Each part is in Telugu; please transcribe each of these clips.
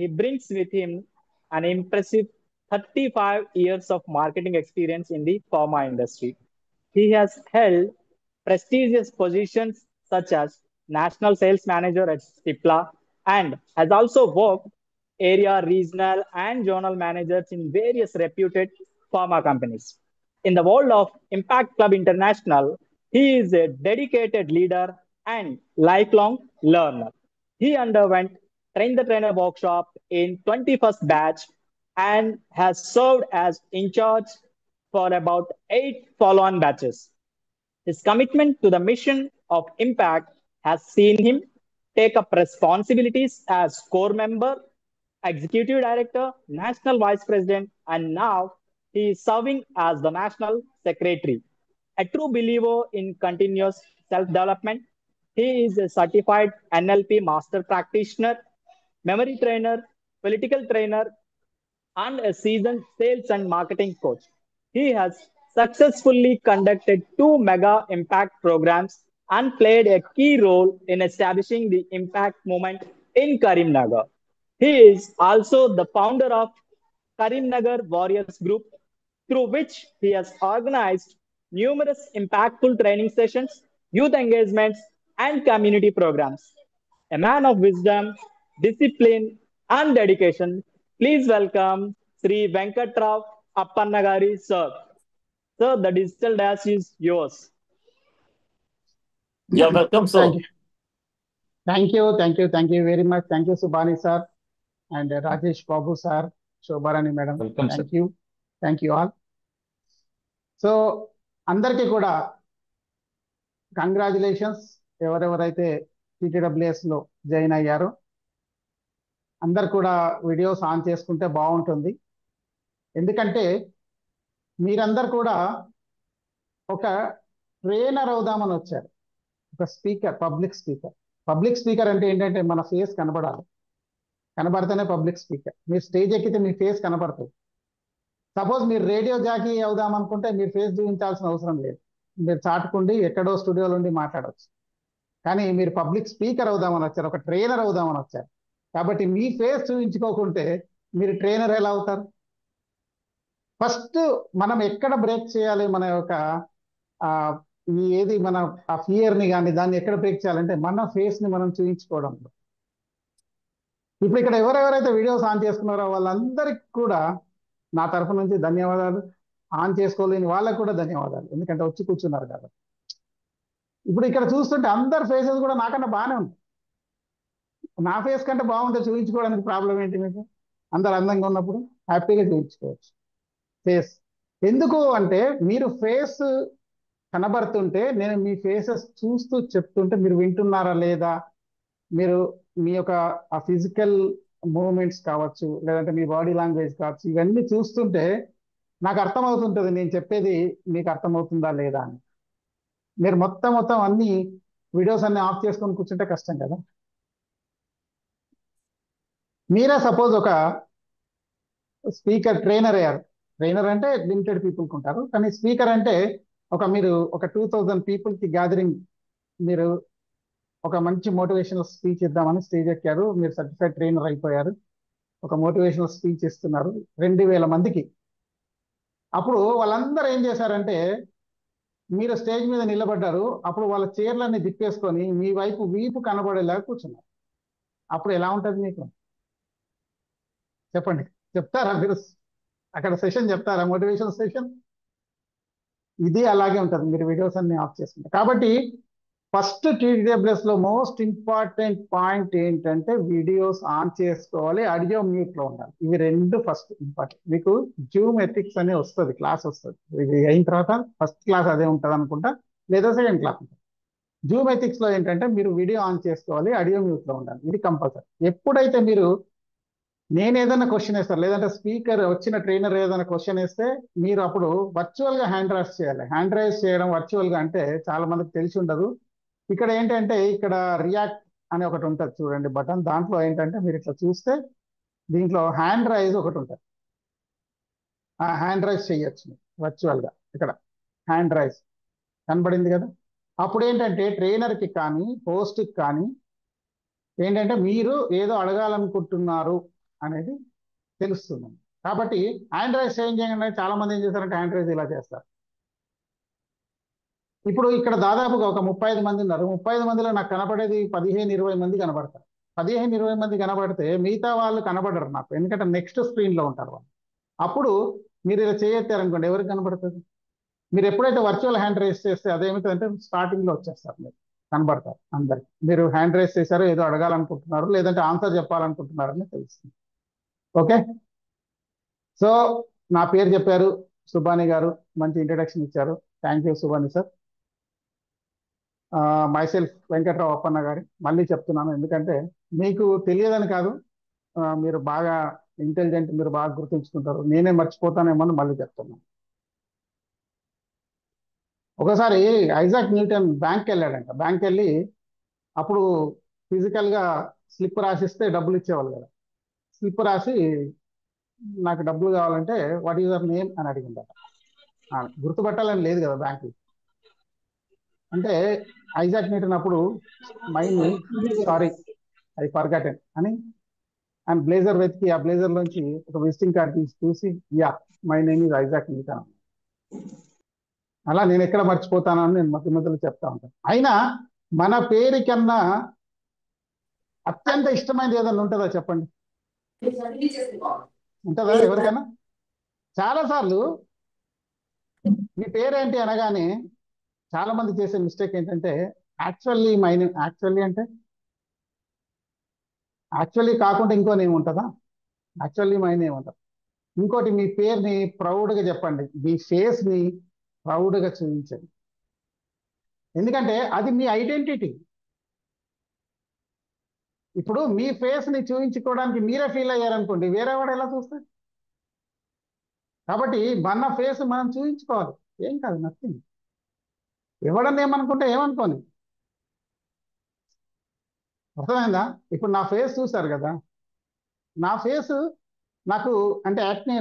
he brings with him an impressive 35 years of marketing experience in the pharma industry. He has held prestigious positions such as National Sales Manager at Stipla and has also worked area, regional, and zonal managers in various reputed pharma companies. In the world of Impact Club International, he is a dedicated leader and lifelong learner. He underwent Train the Trainer workshop in 21st batch and has served as in charge for about 8 follow-on batches. His commitment to the mission of impact has seen him take up responsibilities as core member, executive director, national vice president, and now he is serving as the national secretary. A true believer in continuous self development, he is a certified NLP master practitioner, memory trainer, political trainer, and a seasoned sales and marketing coach. He has successfully conducted two mega impact programs and played a key role in establishing the impact movement in Karimnagar. He is also the founder of Karimnagar Warriors Group, through which he has organized numerous impactful training sessions, youth engagements, and community programs. A man of wisdom, discipline, and dedication. Please welcome Sri Venkatrao Appannagari, sir. Sir, the digital dash is yours. You're welcome, sir. Thank you. Thank you very much. Thank you, Subhani sir, and Rajesh Babu sir, Shobharani madam. Welcome, sir. Thank you all. So అందరికీ కూడా కంగ్రాచులేషన్స్. ఎవరెవరైతే టీటీడబ్ల్యూఎస్ లో జాయిన్ అయ్యారో అందరు కూడా వీడియోస్ ఆన్ చేసుకుంటే బాగుంటుంది. ఎందుకంటే మీరందరు కూడా ఒక ట్రైనర్ అవుదామని వచ్చారు. ఒక స్పీకర్, పబ్లిక్ స్పీకర్ అంటే ఏంటంటే మన ఫేస్ కనబడాలి. కనబడితేనే పబ్లిక్ స్పీకర్. మీరు స్టేజ్ ఎక్కితే మీ ఫేస్ కనబడుతుంది. సపోజ్ మీరు రేడియో జాకీ అవుదాం అనుకుంటే మీరు ఫేస్ చూపించాల్సిన అవసరం లేదు. మీరు చాటుకుండి ఎక్కడో స్టూడియోలో ఉండి మాట్లాడవచ్చు. కానీ మీరు పబ్లిక్ స్పీకర్ అవుదామని వచ్చారు, ఒక ట్రైనర్ అవుదామని వచ్చారు. కాబట్టి మీ ఫేస్ చూపించుకోకుంటే మీరు ట్రైనర్ ఎలా అవుతారు? ఫస్ట్ మనం ఎక్కడ బ్రేక్ చేయాలి? మన యొక్క ఏది మన ఆ ఫియర్ని కానీ దాన్ని ఎక్కడ బ్రేక్ చేయాలంటే మన ఫేస్ని మనం చూపించుకోవడంలో. ఇప్పుడు ఇక్కడ ఎవరెవరైతే వీడియోస్ ఆన్ చేసుకున్నారో వాళ్ళందరికీ కూడా నా తరఫు నుంచి ధన్యవాదాలు. ఆన్ చేసుకోలేని వాళ్ళకు కూడా ధన్యవాదాలు, ఎందుకంటే వచ్చి కూర్చున్నారు కాబట్టి. ఇప్పుడు ఇక్కడ చూస్తుంటే అందరి ఫేసెస్ కూడా నాకన్నా బాగానే ఉంది. నా ఫేస్ కంటే బాగుంటే చూపించుకోవడానికి ప్రాబ్లం ఏంటి? మీకు అందరు అందంగా ఉన్నప్పుడు హ్యాపీగా చూపించుకోవచ్చు ఫేస్. ఎందుకు అంటే మీరు ఫేస్ కనబడుతుంటే నేను మీ ఫేసెస్ చూస్తూ చెప్తుంటే మీరు వింటున్నారా లేదా, మీరు మీ యొక్క ఆ ఫిజికల్ మూవ్మెంట్స్ కావచ్చు, లేదంటే మీ బాడీ లాంగ్వేజ్ కావచ్చు, ఇవన్నీ చూస్తుంటే నాకు అర్థమవుతుంటుంది నేను చెప్పేది మీకు అర్థమవుతుందా లేదా అని. మీరు మొత్తం అన్ని వీడియోస్ అన్ని ఆఫ్ చేసుకొని కూర్చుంటే కష్టం కదా. మీరే సపోజ్ ఒక స్పీకర్ ట్రైనర్ అయ్యారు. ట్రైనర్ అంటే లిమిటెడ్ పీపుల్కి ఉంటారు, కానీ స్పీకర్ అంటే మీరు ఒక 2000 పీపుల్కి గ్యాదరింగ్, మీరు ఒక మంచి మోటివేషనల్ స్పీచ్ ఇద్దామని స్టేజ్ ఎక్కారు. మీరు సర్టిఫైడ్ ట్రైనర్ అయిపోయారు, ఒక మోటివేషనల్ స్పీచ్ ఇస్తున్నారు 2000 మందికి. అప్పుడు వాళ్ళందరూ ఏం చేశారంటే మీరు స్టేజ్ మీద నిలబడ్డారు. అప్పుడు వాళ్ళ చైర్లన్నీ తిప్పేసుకొని మీ వైపు వీపు కనబడేలాగా కూర్చున్నారు. అప్పుడు ఎలా ఉంటుంది మీకు? చెప్పండి, చెప్తారా మీరు? అక్కడ సెషన్ చెప్తారా? మోటివేషనల్ సెషన్ ఇది అలాగే ఉంటుంది మీరు వీడియోస్ అన్ని ఆఫ్ చేసుకుంటారు. కాబట్టి ఫస్ట్ టీడబ్ల్యూఎస్ లో మోస్ట్ ఇంపార్టెంట్ పాయింట్ ఏంటంటే వీడియోస్ ఆన్ చేసుకోవాలి, ఆడియో మ్యూట్ లో ఉండాలి. ఇవి రెండు ఫస్ట్ ఇంపార్టెంట్. మీకు జూమ్ ఎథిక్స్ అనే వస్తుంది, క్లాస్ వస్తుంది. ఇది అయిన తర్వాత ఫస్ట్ క్లాస్ అదే ఉంటుంది అనుకుంటా, లేదా సెకండ్ క్లాస్ ఉంటుంది. జూమ్ ఎథిక్స్ లో ఏంటంటే మీరు వీడియో ఆన్ చేసుకోవాలి, ఆడియో మ్యూట్ లో ఉండాలి. ఇది కంపల్సరీ. ఎప్పుడైతే మీరు నేను ఏదైనా క్వశ్చన్ వేస్తారు, లేదంటే స్పీకర్ వచ్చిన ట్రైనర్ ఏదైనా క్వశ్చన్ వేస్తే మీరు అప్పుడు వర్చువల్ గా హ్యాండ్ రైజ్ చేయాలి. హ్యాండ్ రైజ్ చేయడం వర్చువల్ గా అంటే చాలా మందికి తెలిసి ఉండదు. ఇక్కడ ఏంటంటే ఇక్కడ రియాక్ట్ అని ఒకటి ఉంటుంది చూడండి బటన్. దాంట్లో ఏంటంటే మీరు ఇట్లా చూస్తే దీంట్లో హ్యాండ్ రైజ్ ఒకటి ఉంటుంది. ఆ హ్యాండ్ రైజ్ చేయొచ్చు వర్చువల్ గా. ఇక్కడ హ్యాండ్ రైజ్ కనబడింది కదా. అప్పుడు ఏంటంటే ట్రైనర్కి కానీ హోస్ట్కి కానీ ఏంటంటే మీరు ఏదో అడగాలనుకుంటున్నారు అనేది తెలుస్తుంది. కాబట్టి హ్యాండ్ రైజ్ చేయగానే చాలా మంది ఏం చేస్తారంటే హ్యాండ్ రైజ్ ఇలా చేస్తారు. ఇప్పుడు ఇక్కడ దాదాపుగా ఒక 35 మంది ఉన్నారు. 35 మందిలో నాకు కనపడేది 15-20 మంది కనపడతారు. 15-20 మంది కనబడితే మిగతా వాళ్ళు కనబడరు నాకు, ఎందుకంటే నెక్స్ట్ స్క్రీన్ లో ఉంటారు వాళ్ళు. అప్పుడు మీరు ఇలా చేయొచ్చారనుకోండి, ఎవరికి కనబడుతుంది? మీరు ఎప్పుడైతే వర్చువల్ హ్యాండ్ రైజ్ చేస్తే అదేమిటంటే స్టార్టింగ్ లో వచ్చేస్తారు, మీరు కనబడతారు అందరికి. మీరు హ్యాండ్ రైజ్ చేశారో ఏదో అడగాలనుకుంటున్నారు, లేదంటే ఆన్సర్ చెప్పాలనుకుంటున్నారని తెలుస్తుంది. ఓకే, సో నా పేరు చెప్పారు సుబాని గారు, మంచి ఇంట్రడక్షన్ ఇచ్చారు. Thank you Subani sir. Myself Venkatrao Appanna గారి, మళ్ళీ చెప్తున్నాను ఎందుకంటే మీకు తెలియదని కాదు, మీరు బాగా ఇంటెలిజెంట్, మీరు బాగా గుర్తుంచుకుంటారు, నేనే మర్చిపోతానేమో అని మళ్ళీ చెప్తున్నాను. ఒకసారి ఐజాక్ న్యూటన్ బ్యాంక్కి వెళ్ళాడంట. బ్యాంక్ వెళ్ళి అప్పుడు ఫిజికల్ గా స్లిప్ రాసిస్తే డబ్బులు ఇచ్చేవాళ్ళు కదా. స్లిప్ రాసి నాకు డబ్బులు కావాలంటే వాట్ ఈస్ యువర్ నేమ్ అని అడిగిందట. గుర్తుపట్టాలని లేదు కదా బ్యాంక్. అంటే ఐజాక్ న్యూటన్ అప్పుడు my name, sorry I forgotten అని ఆయన బ్లేజర్ వెతికి ఆ బ్లేజర్ లోంచి ఒక విజిటింగ్ కార్డ్ తీసి చూసి, yeah my name is Isaac Newton. అలా నేను ఎక్కడ మర్చిపోతానని నేను మధ్య మధ్యలో చెప్తా ఉంటాను. అయినా మన పేరు కన్నా అత్యంత ఇష్టమైనది ఏదైనా ఉంటుందా చెప్పండి? ఉంటుందా ఎవరికైనా? చాలా సార్లు మీ పేరేంటి అనగానే చాలా మంది చేసే మిస్టేక్ ఏంటంటే యాక్చువల్లీ మై నేమ్, యాక్చువల్లీ అంటే యాక్చువల్లీ కాకుండా ఇంకో నేమ్ ఉంటుందా? యాక్చువల్లీ మై నేమ్ ఉంటుంది. ఇంకోటి, మీ పేరుని ప్రౌడ్గా చెప్పండి, మీ ఫేస్ని ప్రౌడ్గా చూపించండి, ఎందుకంటే అది మీ ఐడెంటిటీ. ఇప్పుడు మీ ఫేస్ని చూపించుకోవడానికి మీరే ఫీల్ అయ్యారనుకోండి, వేరే వాడు ఎలా చూస్తాడు? కాబట్టి మన ఫేస్ మనం చూపించుకోవాలి, ఏం కాదు, నథింగ్. ఎవడన్నా ఏమనుకుంటే ఏమనుకోని, అర్థమైందా? ఇప్పుడు నా ఫేస్ చూసారు కదా, నా ఫేస్ నాకు అంటే యాక్నే,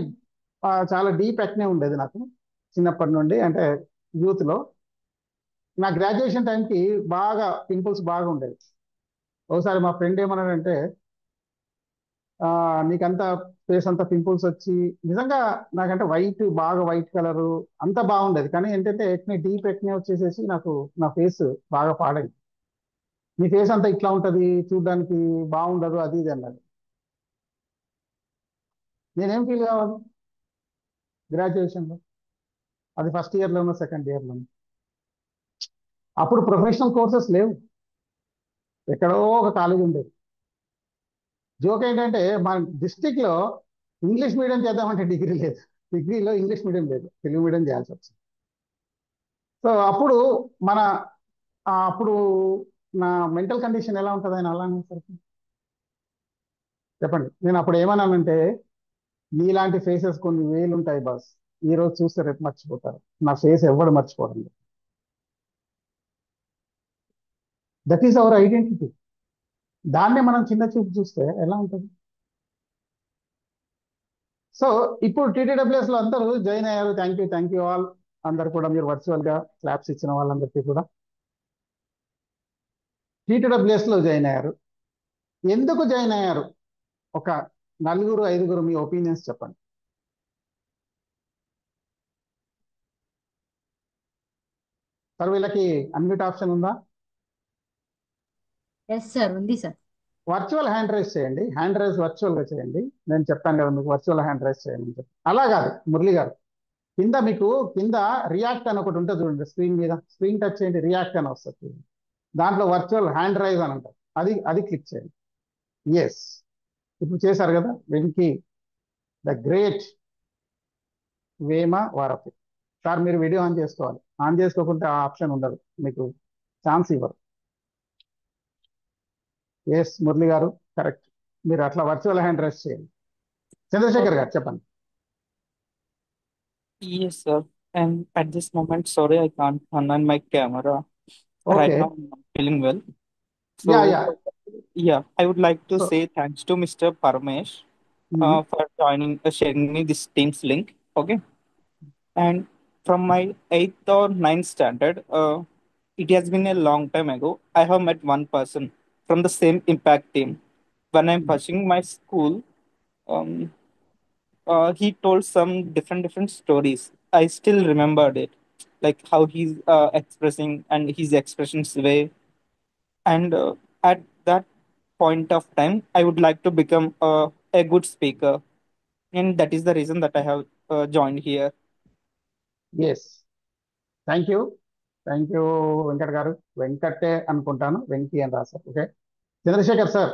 చాలా డీప్ యాక్నే ఉండేది నాకు చిన్నప్పటి నుండి, అంటే యూత్లో. నా గ్రాడ్యుయేషన్ టైంకి బాగా పింపుల్స్ బాగా ఉండేది. ఒకసారి మా ఫ్రెండ్ ఏమన్నాడంటే, నీకంతా ఫేస్ అంతా పింపుల్స్ వచ్చి, నిజంగా నాకంటే వైట్, బాగా వైట్ కలరు అంతా బాగుండేది, కానీ ఏంటంటే ఎక్నే, డీప్ ఎక్నే వచ్చేసేసి నాకు నా ఫేస్ బాగా పాడైంది. నీ ఫేస్ అంతా ఇట్లా ఉంటుంది, చూడడానికి బాగుండదు, అది ఇది అన్నాడు. నేనేం ఫీల్ కావాలి గ్రాడ్యుయేషన్లో? అది ఫస్ట్ ఇయర్లోనో సెకండ్ ఇయర్లోనో. అప్పుడు ప్రొఫెషనల్ కోర్సెస్ లేవు, ఎక్కడో ఒక కాలేజ్ ఉండేది. జోక్ ఏంటంటే మన డిస్టిక్లో ఇంగ్లీష్ మీడియం చేద్దామంటే డిగ్రీ లేదు, డిగ్రీలో ఇంగ్లీష్ మీడియం లేదు, తెలుగు మీడియం చేయాల్సి వచ్చింది. సో అప్పుడు మన అప్పుడు నా మెంటల్ కండిషన్ ఎలా ఉంటుంది అని అలా అనేసరికి చెప్పండి. నేను అప్పుడు ఏమన్నానంటే, నీలాంటి ఫేసెస్ కొన్ని వేలు ఉంటాయి బాస్, ఈ రోజు చూస్తే రేపు మర్చిపోతారు, నా ఫేస్ ఎవడు మర్చిపోవడం లేదు. That is our identity. దాన్నే మనం చిన్న చూపు చూస్తే ఎలా ఉంటుంది? సో ఇప్పుడు టీటీడబ్ల్యూఎస్ లో అందరూ జాయిన్ అయ్యారు. Thank you all. అందరు కూడా మీరు వర్చువల్ గా క్లాప్స్ ఇచ్చిన వాళ్ళందరికీ కూడా టీటీడబ్ల్యూఎస్ లో జాయిన్ అయ్యారు. ఎందుకు జాయిన్ అయ్యారు? ఒక 4-5 మీ ఒపీనియన్స్ చెప్పండి. సార్ వీళ్ళకి అన్మ్యూట్ ఆప్షన్ ఉందా? ఎస్ సార్, ఉంది సార్. వర్చువల్ హ్యాండ్ రైజ్ చేయండి, హ్యాండ్ రైజ్ వర్చువల్ గా చేయండి. నేను చెప్తాను కదా మీకు వర్చువల్ హ్యాండ్ రైజ్ చేయండి అని చెప్పి. అలా కాదు మురళి గారు, కింద మీకు కింద రియాక్ట్ అని ఒకటి ఉంటుంది చూడండి, స్క్రీన్ మీద, స్క్రీన్ టచ్ చేయండి, రియాక్ట్ అని వస్తుంది. దాంట్లో వర్చువల్ హ్యాండ్ రైజ్ అని ఉంటుంది, అది అది క్లిక్ చేయండి. ఎస్, ఇప్పుడు చేశారు కదా. వెంకీ ద గ్రేట్ వేమ వారపి సార్, మీరు వీడియో ఆన్ చేసుకోవాలి, ఆన్ చేసుకోకుంటే ఆ ఆప్షన్ ఉండదు, మీకు ఛాన్స్ ఇవ్వరు. ఎస్ మురళి గారు, కరెక్ట్, మీరు అట్లా వర్చువల్ హ్యాండ్ రైజ్ చేయండి. చంద్రశేఖర్ గారు చెప్పండి. Yes, sir. And at this moment, sorry, I can't turn on my camera. Right okay, now, I'm not feeling well. Yeah So, yeah. yeah, I would like to so say thanks to Mr. Parmesh for joining, sharing me this Teams link. Okay. And from my 8th or 9th standard, it has been a long time ago. I have met one person from the same impact team. When I'm pursuing my school, um, he told some different stories. I still remembered it, like how he's expressing and his expressions way. And at that point of time, I would like to become a good speaker, and that is the reason that I have joined here. Yes, thank you. Thank you Venkat garu. వెంకటే అనుకుంటాను, వెంకీ అని రాశారు. ఓకే, చంద్రశేఖర్ సార్,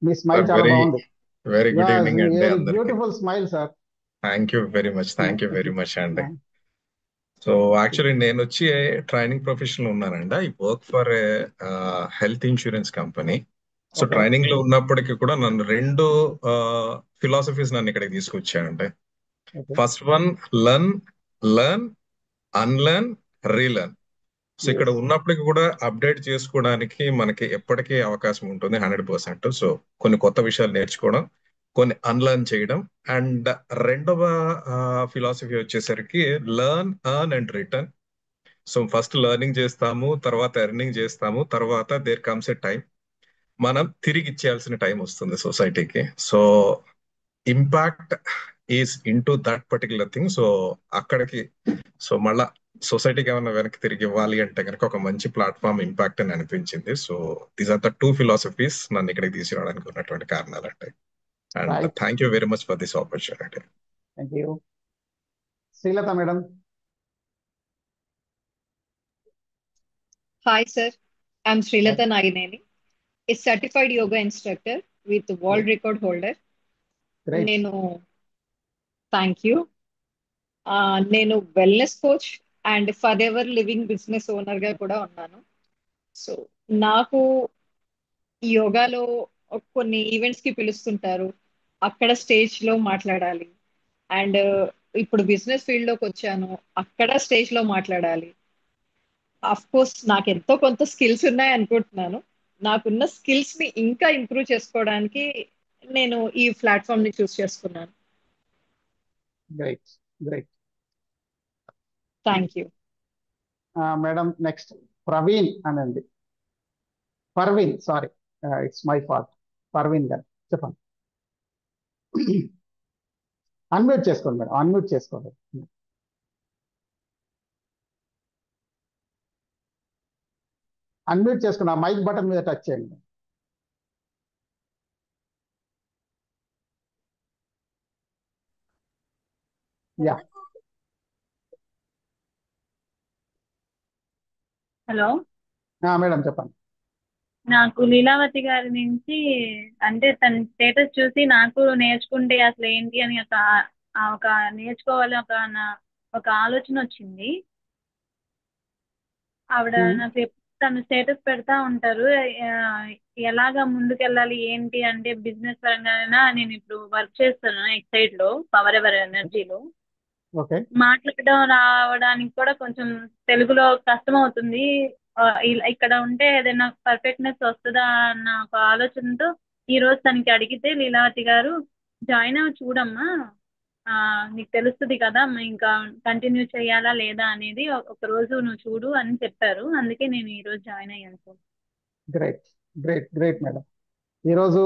మీ స్మైల్ సార్, చాలా వెరీ బాగుంది. వెరీ గుడ్ ఈవినింగ్ అండి వెరీ అందరికి. Beautiful smile sir. Thank you very much, thank you very much అండి. సో యాక్చువల్లీ నేను వచ్చి ట్రైనింగ్ ప్రొఫెషన్ లో ఉన్నానండి. I work for health insurance company. So Okay. Training లో ఉన్నప్పటికీ కూడా నన్ను రెండు ఫిలాసఫీస్ నన్ను ఇక్కడికి తీసుకొచ్చాయండి. Okay. First one, learn, unlearn, relearn. So ఇక్కడ Yes. ఉన్నప్పటికీ కూడా అప్డేట్ చేసుకోవడానికి మనకి ఎప్పటికీ అవకాశం ఉంటుంది 100%. సో కొన్ని కొత్త విషయాలు నేర్చుకోవడం, కొన్ని అన్లర్న్ చేయడం. అండ్ రెండవ ఫిలాసఫీ వచ్చేసరికి learn, earn and return. So first learning చేస్తాము, తర్వాత ఎర్నింగ్ చేస్తాము, తర్వాత దేర్ కమ్స్ ఎ టైం మనం తిరిగి ఇచ్చేయాల్సిన టైం వస్తుంది సొసైటీకి. So impact is in to that particular thing. So అక్కడికి సో మళ్ళా సొసైటీకి ఏమైనా వెనక్కి తిరిగి ఇవ్వాలి అంటే కనుక ఒక మంచి ప్లాట్ఫామ్ ఇంపాక్ట్ అని అనిపించింది. So these are the two philosophies నన్ను ఇక్కడికి తీసుకురావడానికి ఉన్నటువంటి కారణాలు అంటే. And Right. Thank you very much for this opportunity. Thank you. Srilatha madam. Hi, sir. I'm Srilata Nagineni, a certified yoga instructor with world record holder. Great. Thank you. నేను wellness coach and for ever living business owner గా కూడా ఉన్నాను. సో నాకు యోగాలో కొన్ని ఈవెంట్స్ కి పిలుస్తుంటారు, అక్కడ స్టేజ్ లో మాట్లాడాలి. అండ్ ఇప్పుడు బిజినెస్ ఫీల్డ్ లోకి వచ్చాను, అక్కడ స్టేజ్ లో మాట్లాడాలి. అఫ్ కోర్స్ నాకు ఎంతో కొంత స్కిల్స్ ఉన్నాయి అనుకుంటున్నాను. నాకున్న స్కిల్స్ ని ఇంకా ఇంప్రూవ్ చేసుకోవడానికి నేను ఈ ప్లాట్ఫామ్ ని చూస్ చేసుకున్నాను. Great, great. Thank you. Madam next Praveen అనండి. Parveen, sorry, it's my fault. Parveen గారు చెప్పండి. అన్మ్యూట్ చేసుకోండి మేడం, అన్మ్యూట్ చేసుకోండి. అన్మ్యూట్ చేసుకుని ఆ మైక్ బటన్ మీద టచ్ చేయండి. యా, హలో, మేడం చెప్పండి. నాకు లీలావతి గారి నుంచి, అంటే తన స్టేటస్ చూసి నాకు నేర్చుకుంటే అసలు ఏంటి అని ఒక నేర్చుకోవాలి ఒక ఆలోచన వచ్చింది. ఆవిడ నాకు తను స్టేటస్ పెడతా ఉంటారు, ఎలాగా ముందుకెళ్ళాలి ఏంటి అంటే బిజినెస్ పరంగా. నేను ఇప్పుడు వర్క్ చేస్తాను ఎక్సైడ్ లో, పవర్ ఎవర్ ఎనర్జీలో. ఓకే, మాట్లాడడం రావడానికి కూడా కొంచెం తెలుగులో కష్టం అవుతుంది. ఇక్కడ ఉంటే ఏదైనా పర్ఫెక్ట్నెస్ వస్తుందా అన్న ఒక ఆలోచనతో ఈ రోజు తనకి అడిగితే, లీలావతి గారు జాయిన్ అవి చూడమ్మా, నీకు తెలుస్తుంది కదా ఇంకా కంటిన్యూ చేయాలా లేదా అనేది, ఒక రోజు నువ్వు చూడు అని చెప్పారు. అందుకే నేను ఈ రోజు జాయిన్ అయ్యాను sir. Great, great, great madam. ఈరోజు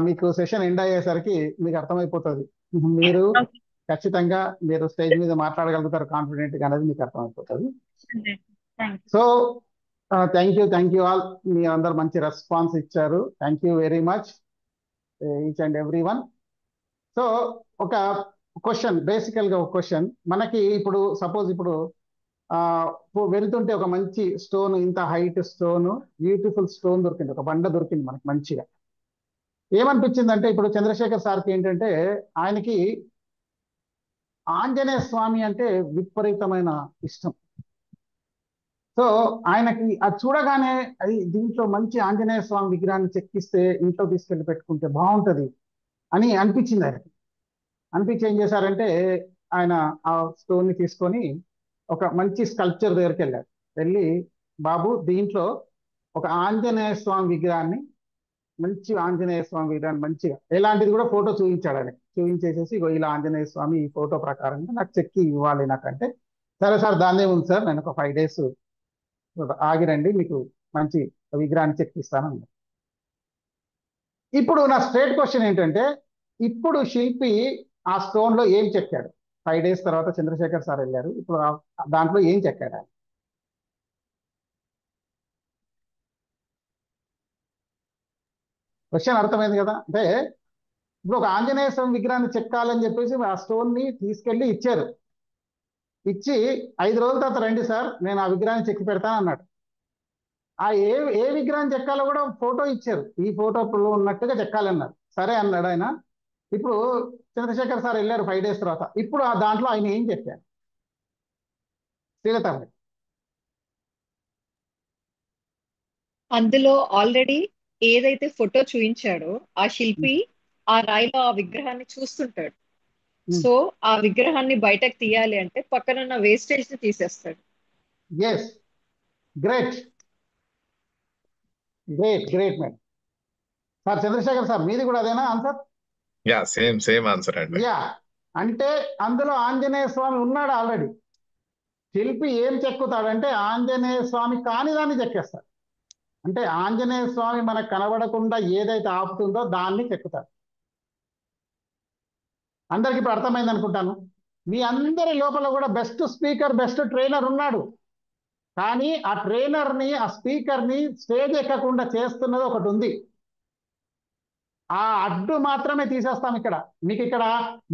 మీకు సెషన్ ఎండ్ అయ్యేసరికి మీకు అర్థమైపోతుంది, మీరు ఖచ్చితంగా మీరు స్టేజ్ మీద మాట్లాడగలుగుతారు కాన్ఫిడెంట్ గా అనేది మీకు అర్థమైపోతుంది. So thank you all. మీ అందరు మంచి రెస్పాన్స్ ఇచ్చారు. Thank you very much each and every one. So ఒక క్వశ్చన్, బేసికల్ గా ఒక క్వశ్చన్. మనకి ఇప్పుడు సపోజ్ ఇప్పుడు వెళ్తుంటే ఒక మంచి స్టోన్, ఇంత హైట్ స్టోన్, బ్యూటిఫుల్ స్టోన్ దొరికింది, ఒక బండ దొరికింది మనకి మంచిగా. ఏమనిపించిందంటే ఇప్పుడు చంద్రశేఖర్ సార్కి ఏంటంటే ఆయనకి ఆంజనేయ స్వామి అంటే విపరీతమైన ఇష్టం. సో ఆయనకి అది చూడగానే అది దీంట్లో మంచి ఆంజనేయ స్వామి విగ్రహాన్ని చెక్కిస్తే ఇంట్లో తీసుకెళ్లి పెట్టుకుంటే బాగుంటది అని అనిపించింది ఆయనకి. అనిపించి ఏం చేశారంటే ఆయన ఆ స్టోన్ ని తీసుకొని ఒక మంచి స్కల్ప్చర్ దగ్గరికి వెళ్ళారు. వెళ్ళి, బాబు దీంట్లో ఒక ఆంజనేయ స్వామి విగ్రహాన్ని, మంచి ఆంజనేయ స్వామి విగ్రహాన్ని మంచిగా ఎలాంటిది కూడా ఫోటో చూపించాడు. ఆయన చూపించేసేసి, ఇగో ఇలా ఆంజనేయ స్వామి ఈ ఫోటో ప్రకారంగా నాకు చెక్కి ఇవ్వాలి నాకంటే, సరే సార్ దాన్నే ఉంది సార్, నేను ఒక 5 days ఆగిరండి, మీకు మంచి విగ్రహాన్ని చెక్కిస్తానన్నాడు. ఇప్పుడు నా స్ట్రేట్ క్వశ్చన్ ఏంటంటే, ఇప్పుడు శిల్పి ఆ స్టోన్ లో ఏం చెక్కాడు? 5 days తర్వాత చంద్రశేఖర్ సార్ వెళ్ళారు. ఇప్పుడు దాంట్లో ఏం చెక్కాడు ఆయన? క్వశ్చన్ అర్థమైంది కదా? అంటే ఇప్పుడు ఒక ఆంజనేయ స్వామి విగ్రహాన్ని చెక్కాలని చెప్పేసి ఆ స్టోన్ ని తీసుకెళ్లి ఇచ్చారు. ఇచ్చి 5 రోజుల తర్వాత రండి సార్, నేను ఆ విగ్రహాన్ని చెక్కి పెడతాను అన్నాడు. ఆ ఏ విగ్రహం చెక్కాలో కూడా ఫోటో ఇచ్చారు. ఈ ఫోటోలో ఉన్నట్టుగా చెక్కాలన్నారు. సరే అన్నాడు ఆయన. ఇప్పుడు చంద్రశేఖర్ సార్ వెళ్ళారు 5 days తర్వాత. ఇప్పుడు ఆ దాంట్లో ఆయన ఏం చెప్పారు? శ్రీలత గారు. అందులో ఆల్రెడీ ఏదైతే ఫోటో చూపించాడో ఆ శిల్పి ఆ రాయిలో ఆ విగ్రహాన్ని చూస్తుంటాడు. సో ఆ విగ్రహాన్ని బయటకు తీయాలి అంటే పక్కనున్న వేస్టేజ్ ని తీసేస్తాడు. Yes, great great great madam. Sir Chandrasekhar sir, మీది కూడా అదేనా ఆన్సర్? యా, సేమ్ ఆన్సర్ అండి. యా, అంటే అందులో ఆంజనేయ స్వామి ఉన్నాడు ఆల్రెడీ. శిల్పి ఏం చెక్కుతాడంటే ఆంజనేయ స్వామి కాని దాన్ని చెక్కేస్తాడు. అంటే ఆంజనేయ స్వామి మనకు కనబడకుండా ఏదైతే ఆపుతుందో దాన్ని చెక్కుతాడు. అందరికి ఇప్పుడు అర్థమైంది అనుకుంటాను. మీ అందరి లోపల కూడా బెస్ట్ స్పీకర్, బెస్ట్ ట్రైనర్ ఉన్నాడు. కానీ ఆ ట్రైనర్ని, ఆ స్పీకర్ని స్టేజ్ ఎక్కకుండా చేస్తున్నది ఒకటి ఉంది. ఆ అడ్డు మాత్రమే తీసేస్తాం ఇక్కడ. మీకు ఇక్కడ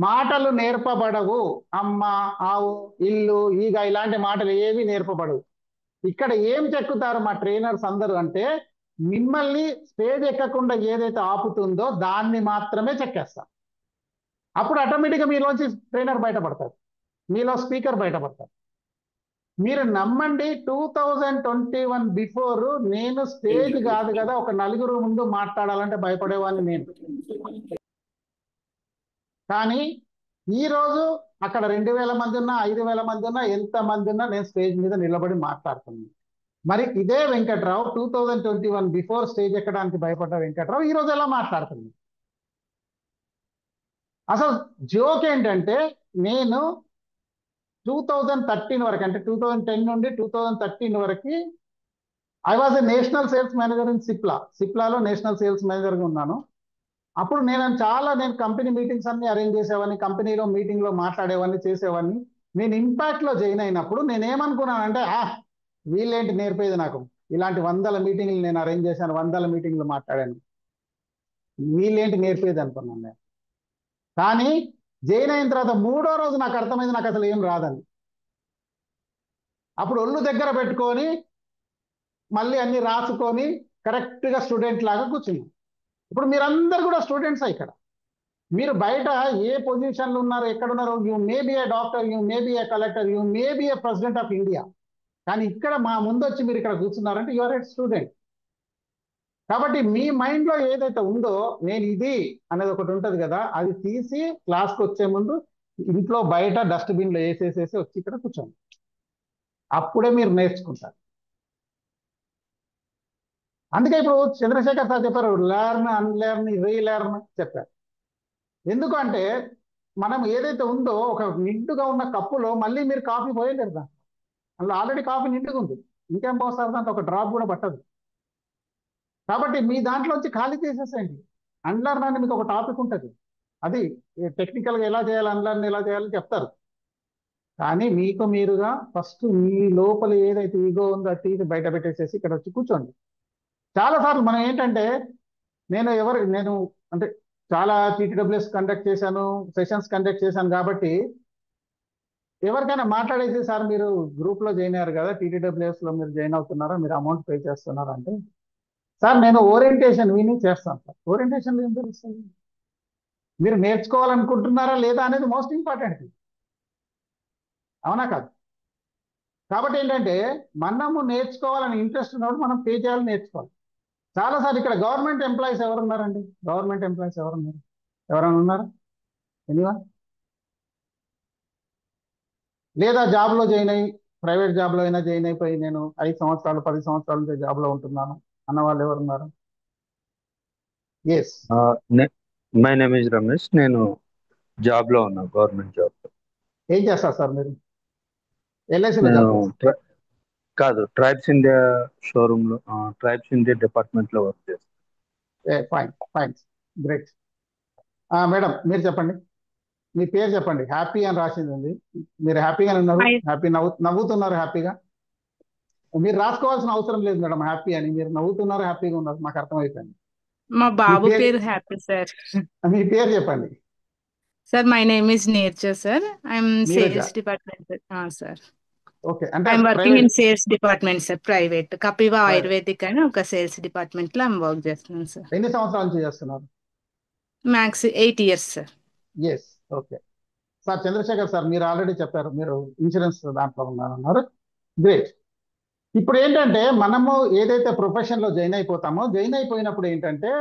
మాటలు నేర్పబడవు. అమ్మ, ఆవు, ఇల్లు, ఈగ ఇలాంటి మాటలు ఏవి నేర్పబడవు. ఇక్కడ ఏం చెక్కుతారు మా ట్రైనర్స్ అందరూ అంటే, మిమ్మల్ని స్టేజ్ ఎక్కకుండా ఏదైతే ఆపుతుందో దాన్ని మాత్రమే చెక్కేస్తాం. అప్పుడు ఆటోమేటిక్గా మీలోంచి ట్రైనర్ బయటపడతారు, మీలో స్పీకర్ బయటపడతారు. మీరు నమ్మండి, 2021 బిఫోర్ నేను స్టేజ్ కాదు కదా, ఒక నలుగురు ముందు మాట్లాడాలంటే భయపడేవాడిని నేను. కానీ ఈ రోజు అక్కడ 2000 మంది ఉన్నా, 5000 మంది ఉన్నా, ఎంత మంది ఉన్నా నేను స్టేజ్ మీద నిలబడి మాట్లాడుతున్నాను. మరి ఇదే వెంకట్రావు 2021 బిఫోర్ స్టేజ్ ఎక్కడానికి భయపడ్డ వెంకట్రావు ఈ రోజు ఎలా మాట్లాడుతుంది? అసలు జోక్ ఏంటంటే, నేను 2013 వరకు, అంటే 2010 నుండి 2013 వరకు I was a national sales manager in సిప్లాలో నేషనల్ సేల్స్ మేనేజర్గా ఉన్నాను. అప్పుడు నేను కంపెనీ మీటింగ్స్ అన్ని అరేంజ్ చేసేవాడిని, కంపెనీలో మీటింగ్లో మాట్లాడేవాడిని, చేసేవాడిని. నేను ఇంపాక్ట్ లో జాయిన్ అయినప్పుడు నేనేమనుకున్నానంటే, వీళ్ళేంటి నేర్పేది నాకు, ఇలాంటి 100 మీటింగ్లు నేను అరేంజ్ చేశాను, 100 మీటింగ్లు మాట్లాడాను, వీళ్ళేంటి నేర్పేది అనుకున్నాను నేను. కానీ జాయిన్ అయిన తర్వాత 3వ రోజు నాకు అర్థమైంది నాకు అసలు ఏం రాదని. అప్పుడు ఒళ్ళు దగ్గర పెట్టుకొని మళ్ళీ అన్ని రాసుకొని కరెక్ట్గా స్టూడెంట్ లాగా కూర్చున్నాం. ఇప్పుడు మీరందరూ కూడా స్టూడెంట్స్ ఇక్కడ. మీరు బయట ఏ పొజిషన్లో ఉన్నారు, ఎక్కడున్నారు, you may be A doctor, you may be A collector, you may be A president of India. కానీ ఇక్కడ మా ముందు వచ్చి మీరు ఇక్కడ కూర్చున్నారంటే యు ఆర్ ఏ స్టూడెంట్. కాబట్టి మీ మైండ్లో ఏదైతే ఉందో, నేను ఇది అనేది ఒకటి ఉంటుంది కదా, అది తీసి క్లాస్కి వచ్చే ముందు ఇంట్లో బయట డస్ట్బిన్లో వేసేసేసి వచ్చి ఇక్కడ కూర్చోండి. అప్పుడే మీరు నేర్చుకుంటారు. అందుకే ఇప్పుడు చంద్రశేఖర్ సార్ చెప్పారు, లెర్న్, అన్లెర్న్, రీలెర్న్ చెప్పారు. ఎందుకంటే మనం ఏదైతే ఉందో ఒక నిండుగా ఉన్న కప్పులో మళ్ళీ మీరు కాఫీ పోయలేరు. దాంట్లో అందులో ఆల్రెడీ కాఫీ నిండుగా ఉంది, ఇంకేం పోస్తారు, దాంట్లో ఒక డ్రాప్ కూడా పట్టదు. కాబట్టి మీ దాంట్లోంచి ఖాళీ చేసేసేయండి. అన్లర్న్ అని మీకు ఒక టాపిక్ ఉంటుంది, అది టెక్నికల్గా ఎలా చేయాలి, అన్లర్న్ ఎలా చేయాలని చెప్తారు. కానీ మీకు మీరుగా ఫస్ట్ మీ లోపల ఏదైతే ఈగో ఉందో అది తీసి బయట పెట్టేసేసి ఇక్కడ వచ్చి కూర్చోండి. చాలాసార్లు మనం ఏంటంటే, నేను అంటే చాలా TTWS కండక్ట్ చేశాను, సెషన్స్ కండక్ట్ చేశాను. కాబట్టి ఎవరికైనా మాట్లాడేసి, సార్ మీరు గ్రూప్లో జాయిన్ అయ్యారు కదా, TTWSలో మీరు జాయిన్ అవుతున్నారా, మీరు అమౌంట్ పే చేస్తున్నారా అంటే, సార్ నేను ఓరియంటేషన్ విని చేస్తాను సార్. ఓరియంటేషన్లో ఏం తెలుస్తుంది? మీరు నేర్చుకోవాలనుకుంటున్నారా లేదా అనేది మోస్ట్ ఇంపార్టెంట్, అవునా కాదు? కాబట్టి ఏంటంటే, మనము నేర్చుకోవాలని ఇంట్రెస్ట్ ఉన్నప్పుడు మనం పే చేయాలని నేర్చుకోవాలి. చాలాసార్లు ఇక్కడ గవర్నమెంట్ ఎంప్లాయీస్ ఎవరున్నారండి? గవర్నమెంట్ ఎంప్లాయీస్ ఎవరున్నారు? ఎవరైనా ఉన్నారా? ఎనీవన్? లేదా జాబ్లో జాయిన్ అయ్యి, ప్రైవేట్ జాబ్లో అయినా జాయిన్ అయిపోయి నేను 5 సంవత్సరాలు 10 సంవత్సరాల నుంచి జాబ్లో ఉంటున్నాను అన్న వాళ్ళు ఎవరున్నారు? Yes. My name is Ramesh. నేను జాబ్లో ఉన్నా, గవర్నమెంట్ జాబ్. ఏం చేస్తారు సార్ మీరు? LICలో జాబ్ చేస్తారు? కాదు, ట్రైబ్స్ ఇండియా షోరూమ్ లో, ట్రైబ్స్ ఇండియా డిపార్ట్మెంట్ లో వర్క్ చేస్తాను. Fine fine, great. మేడం మీరు చెప్పండి, మీ పేరు చెప్పండి. హ్యాపీ అని రాసింది ఉంది, మీరు హ్యాపీగానే ఉన్నారు? హాయ్ హ్యాపీ నవ్వుతున్నారు హ్యాపీగా? మీరు రాసుకోవాల్సిన అవసరం లేదు మేడం హ్యాపీ అని, మీరు నవ్వుతున్నారు హ్యాపీగా ఉన్నారు, మాకు అర్థమైపోయింది. మా మీ బాబు పేరు పేరు హ్యాపీ సార్. మీ పేరు చెప్పండి. సార్ మై నేమ్ ఇస్ నేర్చర్ sir. I'm Neeraja. Sales department sir. Okay, అంటే I'm working private in sales department sir, private Kapiva ayurvedic అని ఒక సేల్స్ డిపార్ట్మెంట్ లో ఐఎమ్ వర్క్ చేస్తున్నాను సార్. ఎన్ని సంవత్సరాల నుంచి చేస్తున్నారు? Max 8 years sir. Yes, okay. Sir Chandrasekhar sir, మీరు ఆల్రెడీ చెప్పారు మీరు ఇన్సూరెన్స్ దాంట్లో ఉన్నారన్నారు, గ్రేట్. ఇప్పుడు ఏంటంటే మనము ఏదైతే ప్రొఫెషన్ లో జాయిన్ అయిపోతామో, జాయిన్ అయిపోయినప్పుడు ఏంటంటే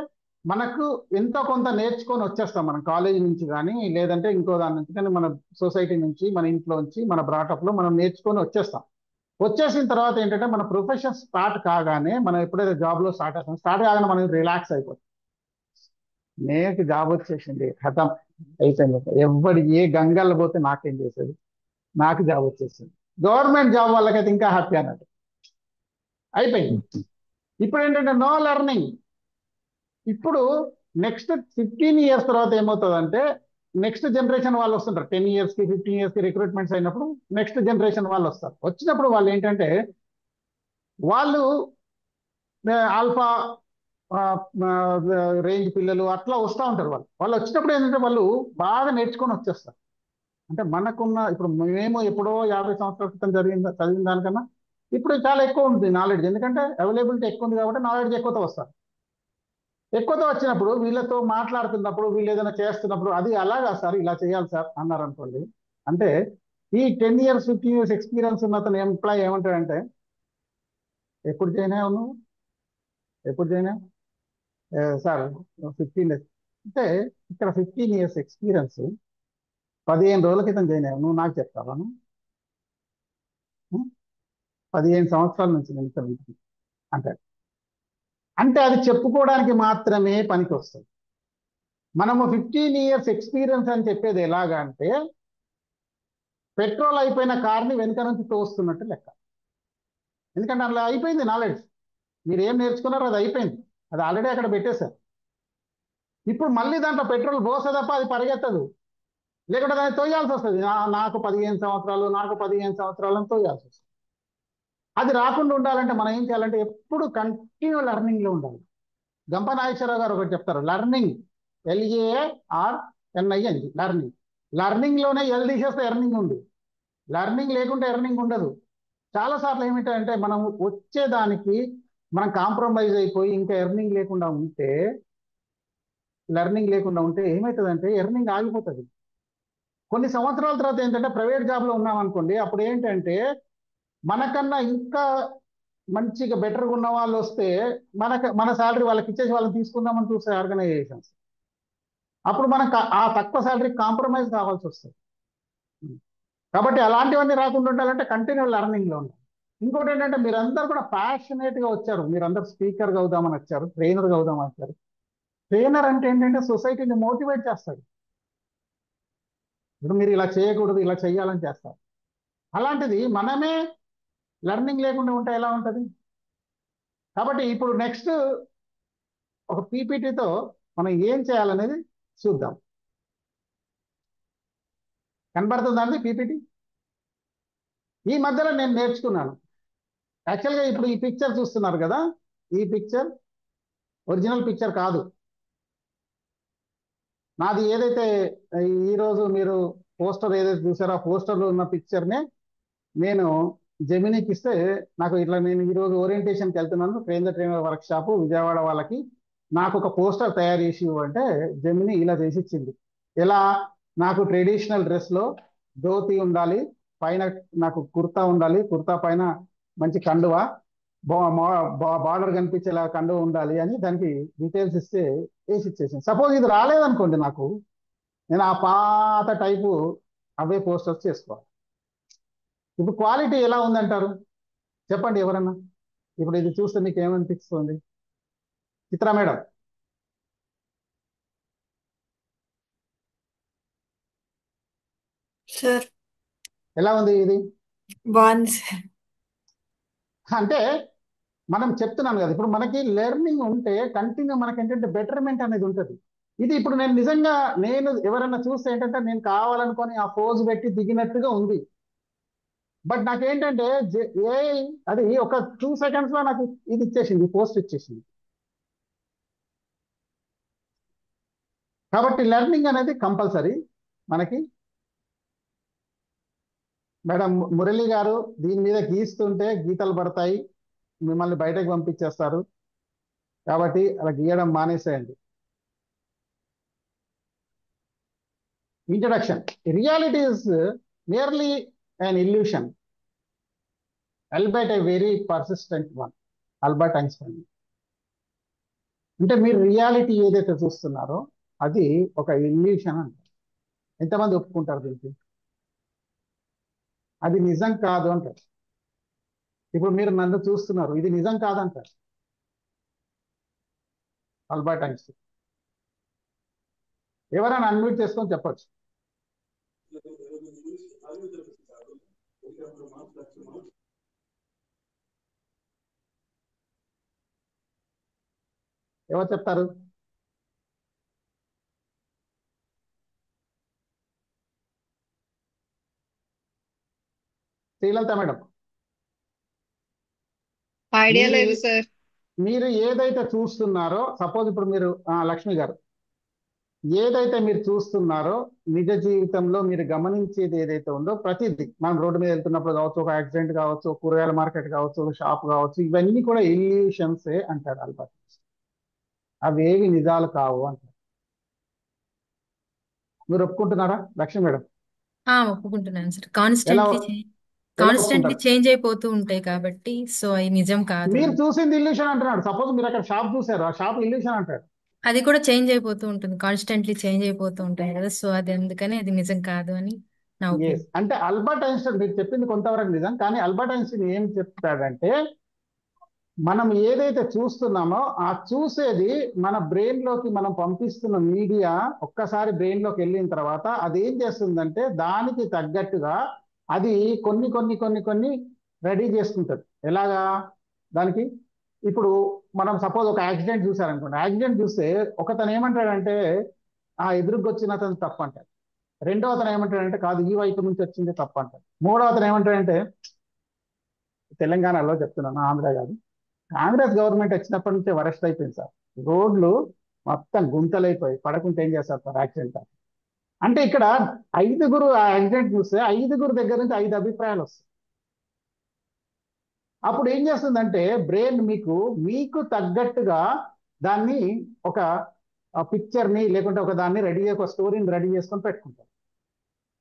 మనకు ఎంతో కొంత నేర్చుకొని వచ్చేస్తాం మనం కాలేజీ నుంచి కానీ, లేదంటే ఇంకో దాని నుంచి కానీ, మన సొసైటీ నుంచి, మన ఇంట్లో నుంచి, మన బ్రాటప్ లో మనం నేర్చుకొని వచ్చేస్తాం. వచ్చేసిన తర్వాత ఏంటంటే మన ప్రొఫెషన్ స్టార్ట్ కాగానే, మనం ఎప్పుడైతే జాబ్ లో స్టార్ట్ కాగానే మనం రిలాక్స్ అయిపోతాం. నేను జాబ్ వచ్చేసింది ఖతం అయిపోయింది, ఎవడు ఏ గంగల్లో పోతే నాకేం చేసేది, నాకు జాబ్ వచ్చేసింది. గవర్నమెంట్ జాబ్ వాళ్ళకైతే ఇంకా హ్యాపీ అన్నట్టు అయిపోయింది. ఇప్పుడు ఏంటంటే నో లెర్నింగ్. ఇప్పుడు నెక్స్ట్ 15 years తర్వాత ఏమవుతుందంటే, నెక్స్ట్ జనరేషన్ వాళ్ళు వస్తుంటారు. 10 years కి 15 years కి రిక్రూట్మెంట్స్ అయినప్పుడు నెక్స్ట్ జనరేషన్ వాళ్ళు వస్తారు. వచ్చినప్పుడు వాళ్ళు ఏంటంటే వాళ్ళు ఆల్ఫా రేంజ్ పిల్లలు అట్లా వస్తూ ఉంటారు. వాళ్ళు వచ్చినప్పుడు ఏంటంటే వాళ్ళు బాగా నేర్చుకొని వచ్చేస్తారు. అంటే మనకున్న ఇప్పుడు మేము ఎప్పుడో 50 సంవత్సరాల క్రితం చదివిన దానికన్నా ఇప్పుడు చాలా ఎక్కువ ఉంటుంది నాలెడ్జ్. ఎందుకంటే అవైలబిలిటీ ఎక్కువ ఉంది కాబట్టి నాలెడ్జ్ ఎక్కువతో వస్తారు. ఎక్కువతో వచ్చినప్పుడు వీళ్ళతో మాట్లాడుతున్నప్పుడు, వీళ్ళు ఏదైనా చేస్తున్నప్పుడు, అది అలాగా సార్ ఇలా చేయాలి సార్ అన్నారు అనుకోండి, అంటే ఈ 10 years 15 years ఎక్స్పీరియన్స్ ఉన్న అతను ఎంప్లాయ్ ఏమంటాడంటే, ఎప్పుడు జాయిన్ అయ్యావు నువ్వు, ఎప్పుడు జాయిన్ అయ్యావు సార్ 15 years అంటే ఇక్కడ 15 years ఎక్స్పీరియన్స్ 15 రోజుల క్రితం జాయిన్ అయ్యావు, నువ్వు నాకు చెప్తావా? 15 సంవత్సరాల నుంచి నేను ఇక్కడ ఉంటున్నాను అంటాడు. అంటే అది చెప్పుకోవడానికి మాత్రమే పనికి వస్తుంది. మనము 15 years ఎక్స్పీరియన్స్ అని చెప్పేది ఎలాగా అంటే, పెట్రోల్ అయిపోయిన కార్ని వెనుక నుంచి తోస్తున్నట్టు లెక్క. ఎందుకంటే అలా అయిపోయింది నాలెడ్జ్, మీరు ఏం నేర్చుకున్నారో అది అయిపోయింది, అది ఆల్రెడీ అక్కడ పెట్టేశారు. ఇప్పుడు మళ్ళీ దాంట్లో పెట్రోల్ పోసే తప్ప అది పరిగెత్తదు, లేకుంటే దాన్ని తోయాల్సి వస్తుంది. నాకు 15 సంవత్సరాలు, నాకు 15 సంవత్సరాలు అని తోయాల్సి వస్తుంది. అది రాకుండా ఉండాలంటే మనం ఏం చేయాలంటే ఎప్పుడు కంటిన్యూ లెర్నింగ్ లో ఉండాలి. గంప నాగేశ్వరరావు గారు ఒకటి చెప్తారు, లెర్నింగ్, LEARNING, లెర్నింగ్. లెర్నింగ్ లోనే ఎల్ తీసేస్తే ఎర్నింగ్ ఉంది, లెర్నింగ్ లేకుంటే ఎర్నింగ్ ఉండదు. చాలా సార్లు ఏమిటంటే మనం వచ్చేదానికి మనం కాంప్రమైజ్ అయిపోయి ఇంకా ఎర్నింగ్ లేకుండా ఉంటే, లెర్నింగ్ లేకుండా ఉంటే ఏమవుతుందంటే ఎర్నింగ్ ఆగిపోతుంది. కొన్ని సంవత్సరాల తర్వాత ఏంటంటే ప్రైవేట్ జాబ్ లో ఉన్నాం అనుకోండి, అప్పుడు ఏంటంటే మనకన్నా ఇంకా మంచిగా బెటర్గా ఉన్న వాళ్ళు వస్తే మన శాలరీ వాళ్ళకి ఇచ్చేసి వాళ్ళని తీసుకుందామని చూసే ఆర్గనైజేషన్స్, అప్పుడు మనకు ఆ తక్కువ శాలరీ కాంప్రమైజ్ కావాల్సి వస్తుంది. కాబట్టి అలాంటివన్నీ రాకుండా ఉండాలంటే కంటిన్యూ లెర్నింగ్ లో ఉండాలి. ఇంకోటి ఏంటంటే మీరందరూ కూడా ప్యాషనేట్ గా వచ్చారు, మీరందరూ స్పీకర్గా అవుదామని వచ్చారు, ట్రైనర్గా అవుదామని వచ్చారు. ట్రైనర్ అంటే ఏంటంటే సొసైటీని మోటివేట్ చేస్తాడు. ఇప్పుడు మీరు ఇలా చేయకూడదు, ఇలా చేయాలని చేస్తారు. అలాంటిది మనమే లెర్నింగ్ లేకుండా ఉంటే ఎలా ఉంటుంది? కాబట్టి ఇప్పుడు నెక్స్ట్ ఒక పీపీటీతో మనం ఏం చేయాలనేది చూద్దాం. కనబడుతుందండి పీపీటీ? ఈ మధ్యలో నేను నేర్చుకున్నాను. యాక్చువల్గా ఇప్పుడు ఈ పిక్చర్ చూస్తున్నారు కదా, ఈ పిక్చర్ ఒరిజినల్ పిక్చర్ కాదు నాది. ఏదైతే ఈరోజు మీరు పోస్టర్ ఏదైతే చూసారో ఆ పోస్టర్లో ఉన్న పిక్చర్నే నేను జెమినీకి ఇస్తే, నాకు ఇట్లా నేను ఈరోజు ఓరియంటేషన్కి వెళ్తున్నాను, ట్రైనర్ వర్క్ షాప్ విజయవాడ వాళ్ళకి, నాకు ఒక పోస్టర్ తయారు చేసి ఇవ్వంటే జెమిని ఇలా చేసి ఇచ్చింది. ఎలా? నాకు ట్రెడిషనల్ డ్రెస్లో ధోతి ఉండాలి, పైన నాకు కుర్తా ఉండాలి, కుర్తా పైన మంచి కండువా, బార్డర్ కనిపించేలా కండువ ఉండాలి అని దానికి డీటెయిల్స్ ఇస్తే వేసి ఇచ్చేసింది. సపోజ్ ఇది రాలేదనుకోండి నాకు, నేను ఆ పాత టైపు అవే పోస్టర్స్ చేసుకోవాలి. ఇప్పుడు క్వాలిటీ ఎలా ఉందంటారు చెప్పండి ఎవరన్నా? ఇప్పుడు ఇది చూస్తే మీకు ఏమనిపిస్తుంది? చిత్రా మేడం, సార్ ఎలా ఉంది ఇది? బాగుంది సార్. అంటే మనం చెప్తున్నాను కదా, ఇప్పుడు మనకి లెర్నింగ్ ఉంటే కంటిన్యూ మనకి ఏంటంటే బెటర్మెంట్ అనేది ఉంటుంది. ఇది ఇప్పుడు నేను నిజంగా నేను ఎవరైనా చూస్తే ఏంటంటే నేను కావాలనుకొని ఆ పోజ్ పెట్టి దిగినట్టుగా ఉంది. బట్ నాకేంటంటే ఏ అది ఒక 2 seconds లో నాకు ఇది ఇచ్చేసింది, పోస్ట్ ఇచ్చేసింది. కాబట్టి లెర్నింగ్ అనేది కంపల్సరీ మనకి. మేడం మురళి గారు దీని మీద గీస్తుంటే గీతలు పడతాయి, మిమ్మల్ని బయటకు పంపించేస్తారు. కాబట్టి అలా గీయడం మానేసేయండి. Introduction. Reality is nearly an illusion, albeit a very persistent one. Albert Einstein. అంటే మీరు రియాలిటీ ఏదైతే చూస్తున్నారో అది ఒక ఇల్యూషన్ అంటారు. ఎంతమంది ఒప్పుకుంటారు దీనికి? అది నిజం కాదు అంటారు. ఇప్పుడు మీరు నన్ను చూస్తున్నారు, ఇది నిజం కాదంటారు ఆల్బర్ట్ ఐన్స్టైన్. ఎవరైనా అన్మ్యూట్ చేసుకొని చెప్పొచ్చు. ఎవరు చెప్తారు? శ్రీలలిత మేడం. ఐడియా మీరు లేదు సార్. మీరు ఏదైతే చూస్తున్నారో, సపోజ్ ఇప్పుడు మీరు లక్ష్మి గారు ఏదైతే మీరు చూస్తున్నారో నిజ జీవితంలో మీరు గమనించేది ఏదైతే ఉందో ప్రతిదీ, మనం రోడ్డు మీద వెళ్తున్నప్పుడు కావచ్చు, ఒక యాక్సిడెంట్ కావచ్చు, కూరగాయల మార్కెట్ కావచ్చు, ఒక షాప్ కావచ్చు, ఇవన్నీ కూడా ఇల్యూషన్సే అంటారు ఆల్బర్ట్. అవేవి నిజాలు కావు అంటారు. మీరు ఒప్పుకుంటున్నారా లక్ష్మి మేడం? ఒప్పుకుంటున్నాను సార్. ఎలా కాన్స్టెంట్లీ ఎలా ఒప్పుకుంటారు? చేంజ్ అయిపోతూ ఉంటాయి కాబట్టి, సో అవి నిజం కాదు. మీరు చూసింది ఇల్యూషన్ అంటున్నాడు. సపోజ్ మీరు అక్కడ షాప్ చూసారు, ఆ షాప్ ఇల్యూషన్ అంటాడు. అది కూడా చేంజ్ అయిపోతూ ఉంటుంది, కాన్స్టెంట్లీ చేంజ్ అయిపోతూ ఉంటాయి కదా, సో అది అందుకని అది నిజం కాదు అని నా ఎస్. ఒపీనియన్. అంటే ఆల్బర్ట్ ఐన్స్టైన్ మీరు చెప్పింది కొంతవరకు నిజం, కానీ ఆల్బర్ట్ ఐన్స్టైన్ ఏం చెప్తాడంటే మనం ఏదైతే చూస్తున్నామో ఆ చూసేది మన బ్రెయిన్ లోకి మనం పంపిస్తున్న మీడియా ఒక్కసారి బ్రెయిన్ లోకి వెళ్ళిన తర్వాత అది ఏం చేస్తుందంటే దానికి తగ్గట్టుగా అది కొన్ని కొన్ని కొన్ని కొన్ని రెడీ చేసుకుంటుంది. ఎలాగా? దానికి ఇప్పుడు మనం సపోజ్ ఒక యాక్సిడెంట్ చూసారనుకోండి, యాక్సిడెంట్ చూస్తే ఒకతను ఏమంటాడంటే ఆ ఎదురుకొచ్చిన అతను తప్పు అంటాడు. రెండో అతను ఏమంటాడంటే కాదు ఈ వైపు నుంచి వచ్చింది తప్పు అంటాడు. మూడో అతను ఏమంటాడంటే, తెలంగాణలో చెప్తున్నాను, ఆంధ్ర కాదు, కాంగ్రెస్ గవర్నమెంట్ వచ్చినప్పటి నుంచే వరస్ట్ అయిపోయింది సార్. రోడ్లు మొత్తం గుంతలైపోయి పడకుంటే ఏం చేస్తారు సార్ యాక్సిడెంట్. అంటే ఇక్కడ 5 ఆ యాక్సిడెంట్ చూస్తే 5 దగ్గర నుంచి 5 అభిప్రాయాలు వస్తాయి. అప్పుడు ఏం చేస్తుందంటే బ్రెయిన్ మీకు తగ్గట్టుగా దాన్ని ఒక పిక్చర్ని లేకుంటే ఒక దాన్ని ఒక స్టోరీని రెడీ చేసుకొని పెట్టుకుంటారు.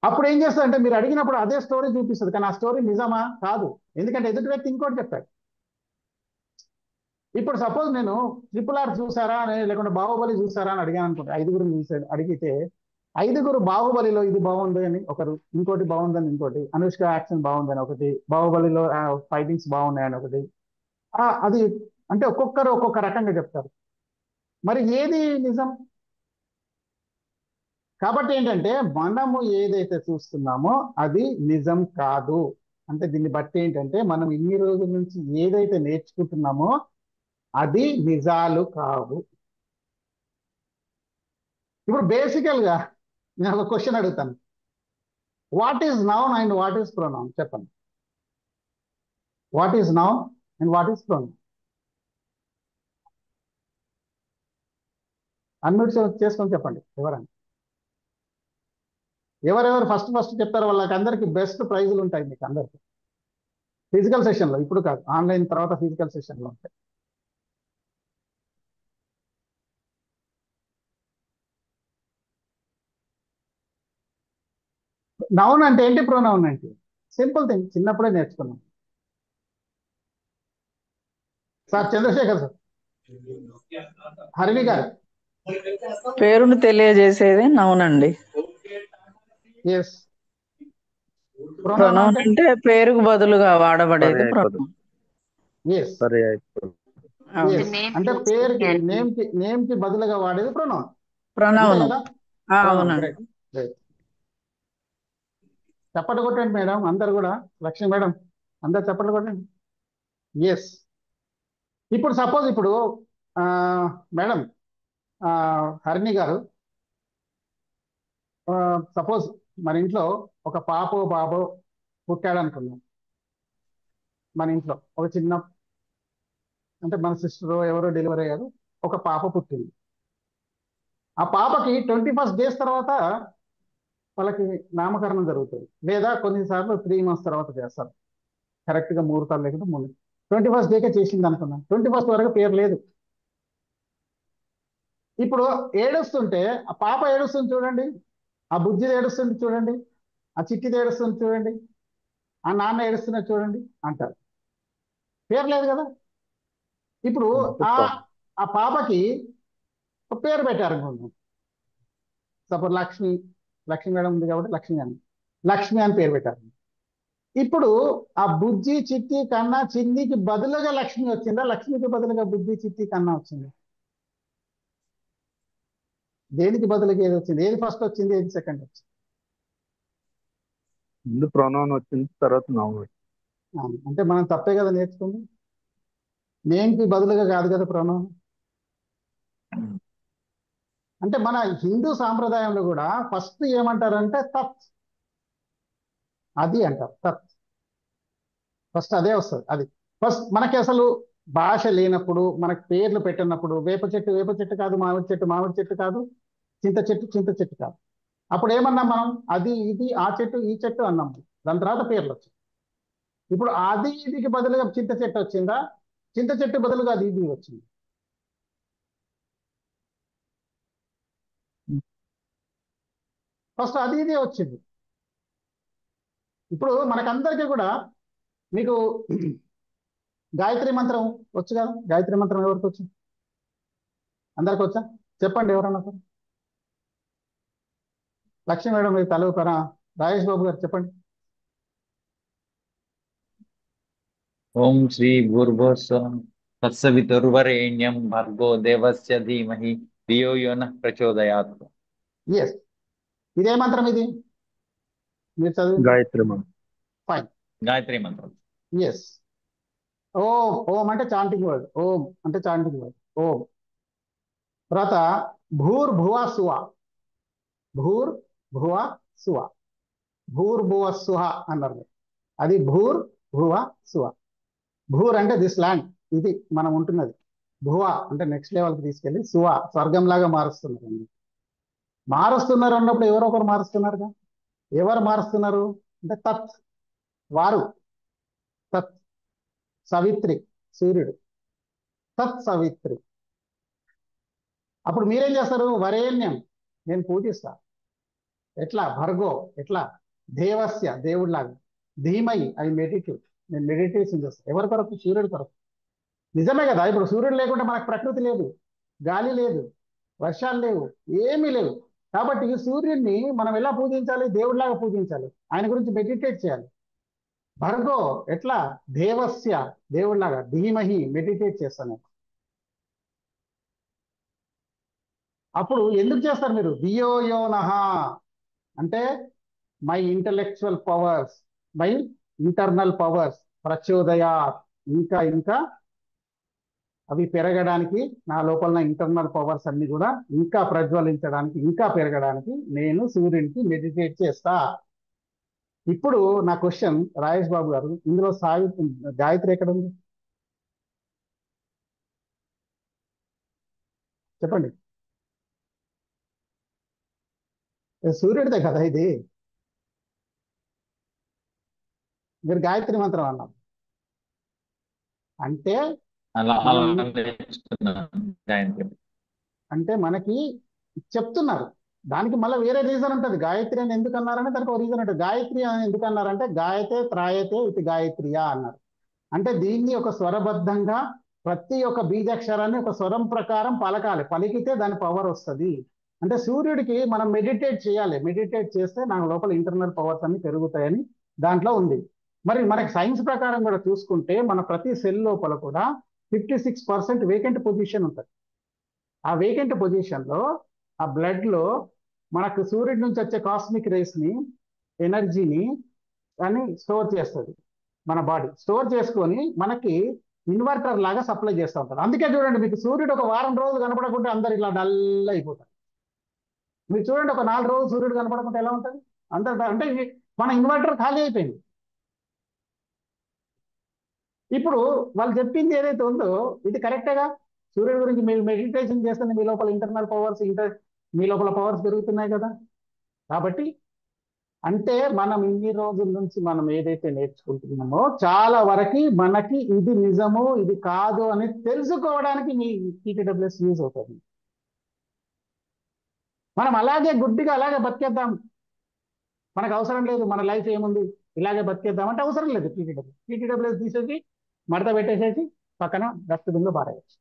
అప్పుడు ఏం చేస్తుందంటే మీరు అడిగినప్పుడు అదే స్టోరీ చూపిస్తుంది, కానీ ఆ స్టోరీ నిజమా? కాదు. ఎందుకంటే ఎదుటి వ్యక్తి ఇంకోటి చెప్పాడు. ఇప్పుడు సపోజ్ నేను RRR చూసారా లేకుంటే బాహుబలి చూసారా అని అడిగాను అనుకుంటా, 5 చూసాడు. అడిగితే 5 బాహుబలిలో ఇది బాగుంది అని ఒకరు, ఇంకోటి బాగుందని ఇంకోటి, అనుష్క యాక్షన్ బాగుందని ఒకటి, బాహుబలిలో ఫైటింగ్స్ బాగున్నాయని ఒకటి. అది అంటే ఒక్కొక్కరు ఒక్కొక్క రకంగా చెప్తారు. మరి ఏది నిజం? కాబట్టి ఏంటంటే మనము ఏదైతే చూస్తున్నామో అది నిజం కాదు. అంటే దీన్ని బట్టి ఏంటంటే మనం ఇన్ని రోజుల నుంచి ఏదైతే నేర్చుకుంటున్నామో అది నిజాలు కావు. ఇప్పుడు బేసికల్ గా నేను ఒక క్వశ్చన్ అడుగుతాను, what is noun and what is pronoun? చెప్పండి. What is noun and what is pronoun? Unmute చేసుకొని చెప్పండి ఎవరని. ఎవరెవరు ఫస్ట్ చెప్తారో వాళ్ళకి అందరికి బెస్ట్ ప్రైజులు ఉంటాయి మీకు అందరికి. ఫిజికల్ సెషన్లో, ఇప్పుడు కాదు, ఆన్లైన్ తర్వాత ఫిజికల్ సెషన్లో ఉంటాయి. నౌన్ అంటే ఏంటి, ప్రొనౌన్ అంటే సింపుల్ థింగ్, చిన్నప్పుడే నేర్చుకున్నాం సార్. చంద్రశేఖర్ సార్, హరిణి గారు. పేరును తెలియజేసేది నౌన్ అండి. ఎస్. ప్రొనౌన్ అంటే పేరుకు బదులుగా వాడబడేది ప్రొనౌన్. ఎస్. అంటే పేరుకి నేమ్ కి బదులుగా వాడేది ప్రొనౌన్. అవునండి. చప్పట్లు కొట్టండి మేడం అందరు కూడా. లక్ష్మి మేడం అందరు చప్పట్లు కొట్టండి. ఎస్. ఇప్పుడు సపోజ్ ఇప్పుడు మేడం హరిణి గారు, సపోజ్ మన ఇంట్లో ఒక పాపో బాబో పుట్టాడు అనుకున్నాం. మన ఇంట్లో ఒక చిన్న, అంటే మన సిస్టరో ఎవరో డెలివరీ అయ్యారు, ఒక పాప పుట్టింది. ఆ పాపకి 21 డేస్ తర్వాత వాళ్ళకి నామకరణం జరుగుతుంది, లేదా కొన్నిసార్లు 3 months తర్వాత చేస్తారు. కరెక్ట్గా ముహూర్తాలు లేకుండా ముందు 21st డేకే చేసింది అనుకున్నాం. 21st వరకు పేరు లేదు. ఇప్పుడు ఏడుస్తుంటే ఆ పాప ఏడుస్తుంది చూడండి, ఆ బుజ్జిది ఏడుస్తుంది చూడండి, ఆ చిట్టిది ఏడుస్తుంది చూడండి, ఆ నాన్న ఏడుస్తున్నా చూడండి అంటారు. పేరు లేదు కదా. ఇప్పుడు ఆ పాపకి ఒక పేరు పెట్టారు అనుకుందాం. సపోజ్ లక్ష్మి మేడం ఉంది కాబట్టి లక్ష్మి అని పేరు పెట్టారు. ఇప్పుడు ఆ బుజ్జి చిట్టి కన్నా చిన్నికి బదులుగా లక్ష్మి వచ్చిందా, లక్ష్మికి బదులుగా బుజ్జి చిట్టి కన్నా వచ్చింది? దేనికి బదులుగా ఏది వచ్చింది? ఏది ఫస్ట్ వచ్చింది, ఏది సెకండ్ వచ్చింది? ముందు ప్రొనౌన్ వచ్చింది, తర్వాత నౌన్ వచ్చింది. అంటే మనం తప్పే కదా నేర్చుకుంది. నేమ్కి బదులుగా కాదు కదా ప్రొనౌన్. అంటే మన హిందూ సాంప్రదాయంలో కూడా ఫస్ట్ ఏమంటారంటే తత్, అది అంటారు. తత్ ఫస్ట్ అదే వస్తుంది. అది ఫస్ట్ మనకి అసలు భాష లేనప్పుడు, మనకి పేర్లు పెట్టినప్పుడు వేప చెట్టు కాదు, మామిడి చెట్టు కాదు, చింత చెట్టు కాదు. అప్పుడు ఏమన్నాం మనం? అది ఇది ఆ చెట్టు ఈ చెట్టు అన్నాం. దాని తర్వాత పేర్లు వచ్చాయి. ఇప్పుడు అది ఇదికి బదులుగా చింత చెట్టు వచ్చిందా, చింత చెట్టు బదులుగా అది ఇది వచ్చింది? ఫస్ట్ అది ఇది వచ్చింది. ఇప్పుడు మనకందరికీ కూడా, మీకు గాయత్రి మంత్రం వచ్చు కదా? గాయత్రి మంత్రం ఎవరికి వచ్చు? అందరికి వచ్చా? చెప్పండి ఎవరన్నా సరే. లక్ష్మీ మేడం మీరు తలవుతారా? రాజేష్ బాబు గారు చెప్పండి. ఓం శ్రీ భూర్భువస్సుః తత్సవితుర్వరేణ్యం భర్గో దేవస్య ధీమహి ధియో యో నః ప్రచోదయాత్. ఎస్. ఇదే మంత్రం ఇది మీరు చదివి? గాయత్రి మంత్రం. ఫైన్. గాయత్రి మంత్రం. ఎస్. ఓం అంటే చాంటింగ్ వర్డ్. ఓం అంటే చాంటింగ్ వర్డ్. ఓం. తర్వాత భూర్భువ సువ. భూర్భువ సువ. భూర్భువ సుహ అన్నారు. అది భూర్భువ సువ. భూర్ అంటే దిస్ ల్యాండ్, ఇది మనం ఉంటున్నది. భువ అంటే నెక్స్ట్ లెవెల్కి తీసుకెళ్ళి, సువ స్వర్గంలాగా మారుస్తున్నారు. మారుస్తున్నారు అన్నప్పుడు ఎవరో ఒకరు మారుస్తున్నారుగా. ఎవరు మారుస్తున్నారు అంటే తత్, వారు. తత్ సవిత్రి, సూర్యుడు. తత్ సవిత్రి. అప్పుడు మీరేం చేస్తారు? వరేణ్యం, నేను పూజిస్తా. ఎట్లా? భర్గో, ఎట్లా? దేవస్య, దేవుడిలాగా. ధీమయి, ఐ మెడిటేట్, నేను మెడిటేషన్ చేస్తాను. ఎవరి కొరకు? సూర్యుడి కొరకు. నిజమే కదా. ఇప్పుడు సూర్యుడు లేకుంటే మనకు ప్రకృతి లేదు, గాలి లేదు, వర్షాలు లేవు, ఏమీ లేవు. కాబట్టి సూర్యుడిని మనం ఎలా పూజించాలి? దేవుడిలాగా పూజించాలి. ఆయన గురించి మెడిటేట్ చేయాలి. భర్గో ఎట్లా? దేవస్య, దేవుడిలాగా. ధీమహి, మెడిటేట్ చేస్తాను. అప్పుడు ఎందుకు చేస్తారు మీరు? ధియో యో నః అంటే my intellectual powers, my internal powers ప్రచోదయాత్, ఇంకా ఇంకా అవి పెరగడానికి, నా లోపల ఇంటర్నల్ పవర్స్ అన్ని కూడా ఇంకా ప్రజ్వలించడానికి, ఇంకా పెరగడానికి నేను సూర్యునికి మెడిటేట్ చేస్తా. ఇప్పుడు నా క్వశ్చన్ రాజేష్ బాబు గారు, ఇందులో గాయత్రి ఎక్కడ ఉంది చెప్పండి. సూర్యుడిదే కదా ఇది. మీరు గాయత్రి మంత్రం అన్నారు అంటే అంటే మనకి చెప్తున్నారు. దానికి మళ్ళీ వేరే రీజన్ ఉంటుంది. గాయత్రి అని ఎందుకు అన్నారంటే దానికి ఒక రీజన్ ఉంటుంది. గాయత్రి అని ఎందుకు అన్నారంటే గాయతే త్రాయతే ఇది గాయత్రియా అన్నారు. అంటే దీన్ని ఒక స్వరబద్ధంగా ప్రతి ఒక్క బీజాక్షరాన్ని ఒక స్వరం ప్రకారం పలకాలి. పలికితే దాని పవర్ వస్తుంది. అంటే సూర్యుడికి మనం మెడిటేట్ చేయాలి. మెడిటేట్ చేస్తే నాకు లోపల ఇంటర్నల్ పవర్స్ అన్ని పెరుగుతాయని దాంట్లో ఉంది. మరి మనకి సైన్స్ ప్రకారం కూడా చూసుకుంటే మన ప్రతి సెల్ లోపల కూడా 56% వేకెంట్ పొజిషన్ ఉంటుంది. ఆ వేకెంట్ పొజిషన్లో ఆ బ్లడ్లో మనకు సూర్యుడి నుంచి వచ్చే కాస్మిక్ రేస్ని, ఎనర్జీని అని స్టోర్ చేస్తుంది. మన బాడీ స్టోర్ చేసుకొని మనకి ఇన్వర్టర్ లాగా సప్లై చేస్తూ ఉంటారు. అందుకే చూడండి, మీకు సూర్యుడు ఒక వారం రోజులు కనపడకుంటే అందరు ఇలా డల్ అయిపోతారు. మీరు చూడండి, ఒక 4 రోజులు సూర్యుడు కనపడకుంటే ఎలా ఉంటుంది? అందరు అంటే మన ఇన్వర్టర్ ఖాళీ అయిపోయింది. ఇప్పుడు వాళ్ళు చెప్పింది ఏదైతే ఉందో ఇది కరెక్టేగా. సూర్యుడి గురించి మీరు మెడిటేషన్ చేస్తే మీ లోపల ఇంటర్నల్ పవర్స్ మీ లోపల పవర్స్ పెరుగుతున్నాయి కదా. కాబట్టి అంటే మనం ఇన్ని రోజుల నుంచి మనం ఏదైతే నేర్చుకుంటున్నామో చాలా వరకు మనకి ఇది నిజము ఇది కాదు అని తెలుసుకోవడానికి మీ టీటీడబ్ల్యూఎస్ యూజ్ అవుతుంది. మనం అలాగే గుడ్డిగా అలాగే బతికేద్దాం, మనకు అవసరం లేదు, మన లైఫ్ ఏముంది ఇలాగే బతికేద్దాం అంటే అవసరం లేదు. టీటీడబ్ల్యూఎస్ తీసేసి మడత పెట్టేసేసి పక్కన డస్ట్బిన్లో పారేయచ్చు.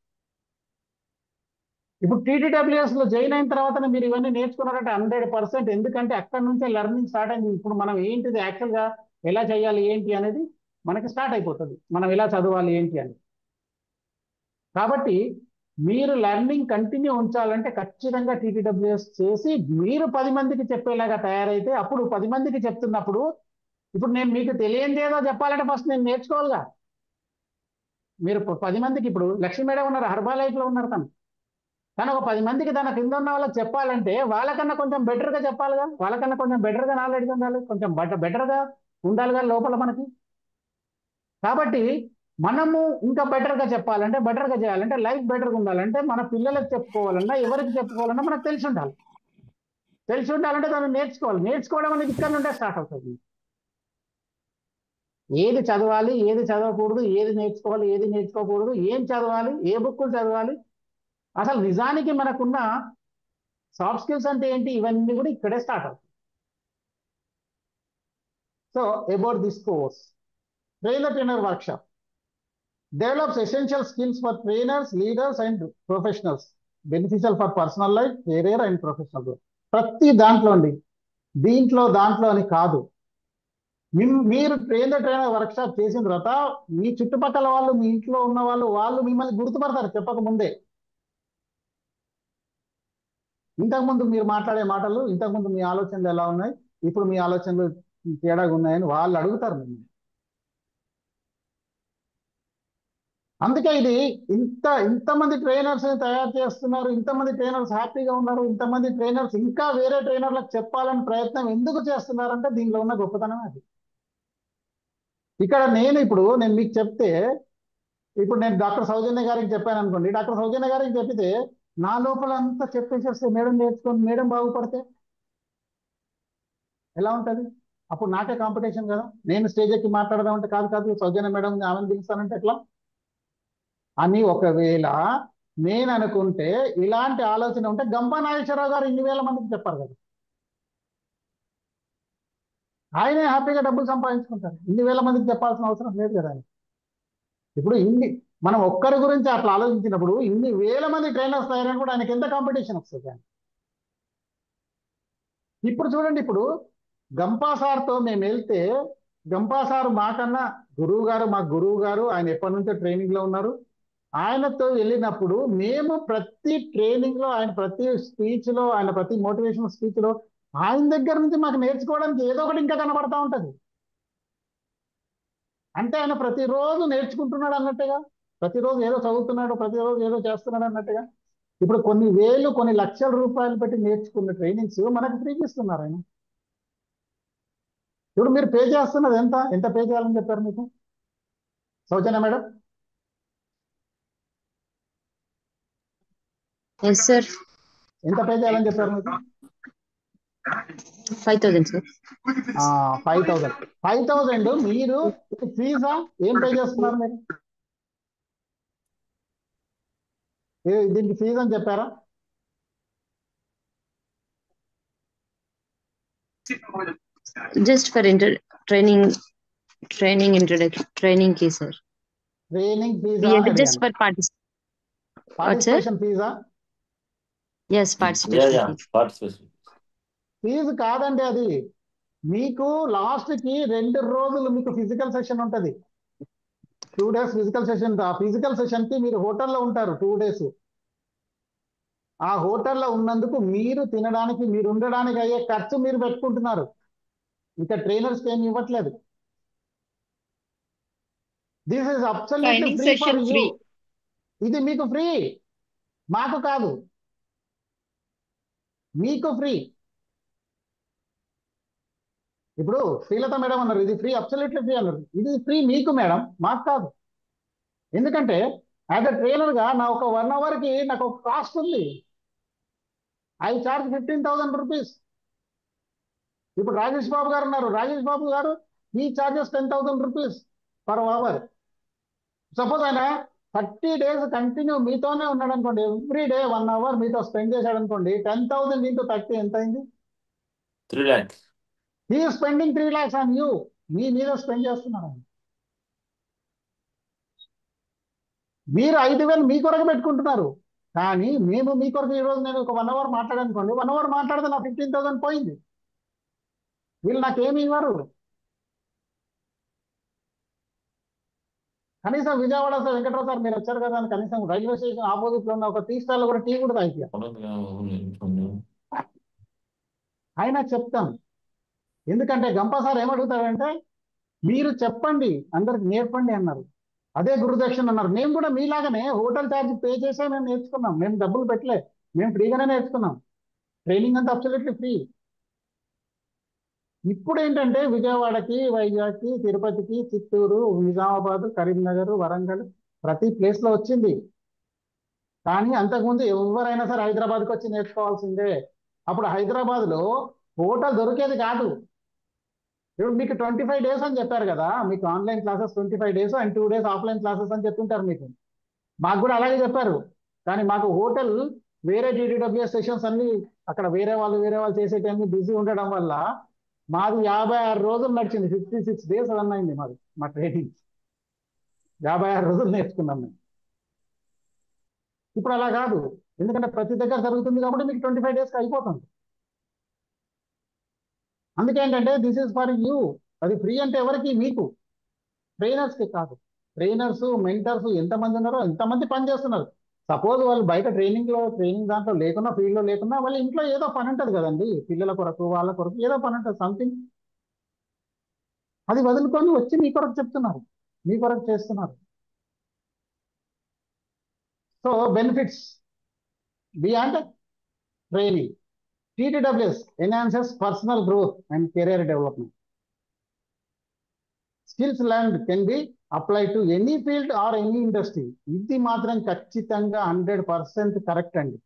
ఇప్పుడు టీటీడబ్ల్యూఎస్ లో జాయిన్ అయిన తర్వాత మీరు ఇవన్నీ నేర్చుకున్నారంటే 100%. ఎందుకంటే అక్కడ నుంచే లెర్నింగ్ స్టార్ట్ అయింది. ఇప్పుడు మనం ఏంటిది యాక్చువల్గా ఎలా చేయాలి ఏంటి అనేది మనకి స్టార్ట్ అయిపోతుంది, మనం ఎలా చదవాలి ఏంటి అని. కాబట్టి మీరు లెర్నింగ్ కంటిన్యూ ఉంచాలంటే ఖచ్చితంగా టీటీడబ్ల్యూఎస్ చేసి మీరు 10 మందికి చెప్పేలాగా తయారైతే అప్పుడు 10 మందికి చెప్తున్నప్పుడు ఇప్పుడు నేను మీకు తెలియంది ఏదో చెప్పాలంటే ఫస్ట్ నేను నేర్చుకోవాలిగా. మీరు 10 మందికి ఇప్పుడు లక్ష్మీ మేడం ఉన్నారు, హర్బాలైఫ్లో ఉన్నారు, తను ఒక 10 మందికి తన కింద ఉన్న వాళ్ళకి చెప్పాలంటే వాళ్ళకన్నా కొంచెం బెటర్గా చెప్పాలిగా, వాళ్ళకన్నా కొంచెం బెటర్గా నాలెడ్జ్ ఉండాలి, కొంచెం బెటర్గా ఉండాలిగా లోపల మనకి. కాబట్టి మనము ఇంకా బెటర్గా చెప్పాలంటే బెటర్గా చేయాలంటే లైఫ్ బెటర్గా ఉండాలంటే మన పిల్లలకు చెప్పుకోవాలన్నా ఎవరికి చెప్పుకోవాలన్నా మనకు తెలిసి ఉండాలి. తెలిసి ఉండాలంటే దాన్ని నేర్చుకోవాలి. నేర్చుకోవడం అనేది ఇక్కడ నుండే స్టార్ట్ అవుతుంది. ఏది చదవాలి ఏది చదవకూడదు, ఏది నేర్చుకోవాలి ఏది నేర్చుకోకూడదు, ఏం చదవాలి ఏ బుక్కులు చదవాలి, అసలు నిజానికి మనకున్న సాఫ్ట్ స్కిల్స్ అంటే ఏంటి, ఇవన్నీ కూడా ఇక్కడే స్టార్ట్ అవుతాయి. So about this course, trainer workshop develops essential skills for trainers, leaders and professionals, beneficial for personal life, career and professional growth. ప్రతి దాంట్లో అండి, దాంట్లో అని కాదు. మీరు ట్రైనర్ వర్క్షాప్ చేసిన తర్వాత మీ చుట్టుపక్కల వాళ్ళు, మీ ఇంట్లో ఉన్న వాళ్ళు మిమ్మల్ని గుర్తుపడతారు చెప్పక ముందే. ఇంతకుముందు మీరు మాట్లాడే మాటలు, ఇంతకుముందు మీ ఆలోచనలు ఎలా ఉన్నాయి, ఇప్పుడు మీ ఆలోచనలు తేడాగా ఉన్నాయని వాళ్ళు అడుగుతారు మిమ్మల్ని. అందుకే ఇది ఇంతమంది ట్రైనర్స్ తయారు చేస్తున్నారు, ఇంతమంది ట్రైనర్స్ హ్యాపీగా ఉన్నారు, ఇంతమంది ట్రైనర్స్ ఇంకా వేరే ట్రైనర్లకు చెప్పాలని ప్రయత్నం ఎందుకు చేస్తున్నారంటే దీనిలో ఉన్న గొప్పతనం అది. ఇక్కడ ఇప్పుడు నేను మీకు చెప్తే, ఇప్పుడు నేను డాక్టర్ సౌజన్య గారికి చెప్పాను అనుకోండి, డాక్టర్ సౌజన్య గారికి చెప్పితే నా లోపల అంతా చెప్పేసేస్తే మేడం నేర్చుకొని మేడం బాగుపడితే ఎలా ఉంటుంది? అప్పుడు నాకే కాంపిటీషన్ కదా. నేను స్టేజ్ ఎక్కి మాట్లాడదామంటే కాదు సౌజన్య మేడం ఆమెను పిలుస్తానంటే ఎట్లా అని ఒకవేళ నేను అనుకుంటే, ఇలాంటి ఆలోచన ఉంటే గంపా నాగేశ్వరరావు గారు 1,000 మందికి చెప్పారు కదా, ఆయనే హ్యాపీగా డబ్బులు సంపాదించుకుంటారు. 1,000 మందికి చెప్పాల్సిన అవసరం లేదు కదా. ఇప్పుడు మనం ఒక్కరి గురించి అట్లా ఆలోచించినప్పుడు 1,000 మంది ట్రైనర్స్ తయారని కూడా ఆయనకి ఎంత కాంపిటీషన్ వస్తుంది. ఇప్పుడు చూడండి, ఇప్పుడు గంపా సార్తో మేము వెళ్తే, గంపా సార్ మాకన్నా మాకు గురువు గారు, ఆయన ఎప్పటి నుంచో ట్రైనింగ్ లో ఉన్నారు. ఆయనతో వెళ్ళినప్పుడు మేము ప్రతి ట్రైనింగ్ లో, ఆయన ప్రతి స్పీచ్ లో, ఆయన ప్రతి మోటివేషనల్ స్పీచ్ లో ఆయన దగ్గర నుంచి మాకు నేర్చుకోవడానికి ఏదో ఒకటి ఇంకా కనబడతా ఉంటది. అంటే ఆయన ప్రతిరోజు నేర్చుకుంటున్నాడు అన్నట్టుగా, ప్రతిరోజు ఏదో చదువుతున్నాడు, ప్రతిరోజు ఏదో చేస్తున్నాడు అన్నట్టుగా. ఇప్పుడు కొన్ని వేలు కొన్ని లక్షల రూపాయలు పెట్టి నేర్చుకున్న ట్రైనింగ్స్ మనకు ఫ్రీకి ఇస్తున్నారు ఆయన. ఇప్పుడు మీరు పే చేస్తున్నది ఎంత పే చేయాలని చెప్పారు మీకు సౌజన్య మేడం? Yes sir. ఎంత పే చేయాలని చెప్పారు మీకు? 5,000 సార్. 5,000 మీరు ఫీజా ఏం పే చేస్తున్నారు మీరు? దీనికి ఫీజు అని చెప్పారా? Just for training introduction, training కి సార్. ట్రైనింగ్ ఫీజా? జస్ట్ ఫర్ పార్టిసిపేషన్ ఫీజా? yes participation ఫీజు కాదండి అది. మీకు లాస్ట్ కి 2 రోజులు మీకు ఫిజికల్ సెషన్ ఉంటది, 2 days ఫిజికల్ సెషన్. ఆ ఫిజికల్ సెషన్ కి మీరు హోటల్లో ఉంటారు 2 days. ఆ హోటల్లో ఉన్నందుకు మీరు తినడానికి, మీరు ఉండడానికి అయ్యే ఖర్చు మీరు పెట్టుకుంటున్నారు, ఇంకా ట్రైనర్స్కి ఏమి ఇవ్వట్లేదు. This is absolutely training free for session you. Free. ఇది మీకు ఫ్రీ, మాకు కాదు, మీకు ఫ్రీ. ఇప్పుడు శ్రీలత మేడం అన్నారు ఇది ఫ్రీ, అబ్సల్యూట్లీ ఫ్రీ అన్నారు. ఇది ఫ్రీ మీకు మేడం, మాకు కాదు. ఎందుకంటే యాజ్ అ ట్రైనర్గా నా ఒక 1 అవర్కి నాకు ఒక కాస్ట్ ఉంది. I charge 15,000 rupees. ఇప్పుడు రాజేష్ బాబు గారు ఉన్నారు, రాజేష్ బాబు గారు ఈ charges 10,000 rupees per hour. Suppose ఆయన 30 days కంటిన్యూ మీతోనే ఉన్నాడు అనుకోండి, ఎవ్రీ డే 1 అవర్ మీతో స్పెండ్ చేశాడు అనుకోండి, 10,000 into 30 ఎంత అయింది? 3 lakhs. He spending 3 lakhs on you. మీ మీద స్పెండ్ చేస్తున్నారు ఆయన. మీరు 5,000 మీ కొరకు పెట్టుకుంటున్నారు, కానీ మేము మీ కొరకు ఈరోజు నేను ఒక 1 అవర్ మాట్లాడనుకోండి, 1 అవర్ మాట్లాడితే నా 15,000 పోయింది. వీళ్ళు నాకేమి ఇవ్వరు. కనీసం విజయవాడ సార్ వెంకటరావు సార్ మీరు వచ్చారు కదా అని కనీసం రైల్వే స్టేషన్ ఆపోజిట్ లో ఉన్న ఒక టీ స్టాల్ కూడా టీ కూడా తాగిపోయారు. అయినా చెప్తాం, ఎందుకంటే గంప సార్ ఏమడుగుతాడంటే మీరు చెప్పండి అందరికి నేర్పండి అన్నారు. అదే గురుదక్షిణ అన్నారు. మేము కూడా మీలాగానే హోటల్ ఛార్జ్ పే చేసే మేము నేర్చుకున్నాం. మేము డబ్బులు పెట్టలే, మేము ఫ్రీగానే నేర్చుకున్నాం. ట్రైనింగ్ అంతా అబ్సల్యూట్లీ ఫ్రీ. ఇప్పుడు ఏంటంటే విజయవాడకి, వైజాగ్కి, తిరుపతికి, చిత్తూరు, నిజామాబాద్, కరీంనగర్, వరంగల్ ప్రతి ప్లేస్ లో వచ్చింది. కానీ అంతకుముందు ఎవరైనా సరే హైదరాబాద్కి వచ్చి నేర్చుకోవాల్సిందే. అప్పుడు హైదరాబాద్ లో హోటల్ దొరికేది కాదు. ఇప్పుడు మీకు 25 days అని చెప్పారు కదా, మీకు online classes 25 days and 2 days offline classes అని చెప్తుంటారు మీకు. మాకు కూడా అలాగే చెప్పారు. కానీ మాకు హోటల్ వేరే DDWS సెషన్స్ అన్ని అక్కడ వేరే వాళ్ళు చేసేటన్ని బిజీ ఉండడం వల్ల మాది 56 రోజులు నడిచింది. 56 days రన్ అయింది మాది, మా ట్రైనింగ్ 56 రోజులు నేర్చుకున్నాం మేము. ఇప్పుడు అలా కాదు, ఎందుకంటే ప్రతి దగ్గర జరుగుతుంది కాబట్టి మీకు 25 days అయిపోతుంది. అందుకే ఏంటంటే దిస్ ఈజ్ ఫర్ యూ. అది ఫ్రీ అంటే ఎవరికి? మీకు, ట్రైనర్స్కి కాదు. ట్రైనర్స్, మెంటర్స్ ఎంతమంది ఉన్నారో ఎంతమంది పని చేస్తున్నారు. సపోజ్ వాళ్ళు బయట ట్రైనింగ్ దాంట్లో లేకున్నా, ఫీల్డ్లో లేకున్నా వాళ్ళ ఇంట్లో ఏదో పని ఉంటుంది కదండి, పిల్లల కొరకు వాళ్ళ కొరకు ఏదో పని ఉంటుంది, సంథింగ్. అది వదులుకొని వచ్చి మీ కొరకు చెప్తున్నారు, మీ కొరకు చేస్తున్నారు. So benefits beyond training. TDWS enhances personal growth and career development. Skills learned can be applied to any field or any industry. ఇది మాత్రం ఖచ్చితంగా 100% కరెక్ట్ అండి.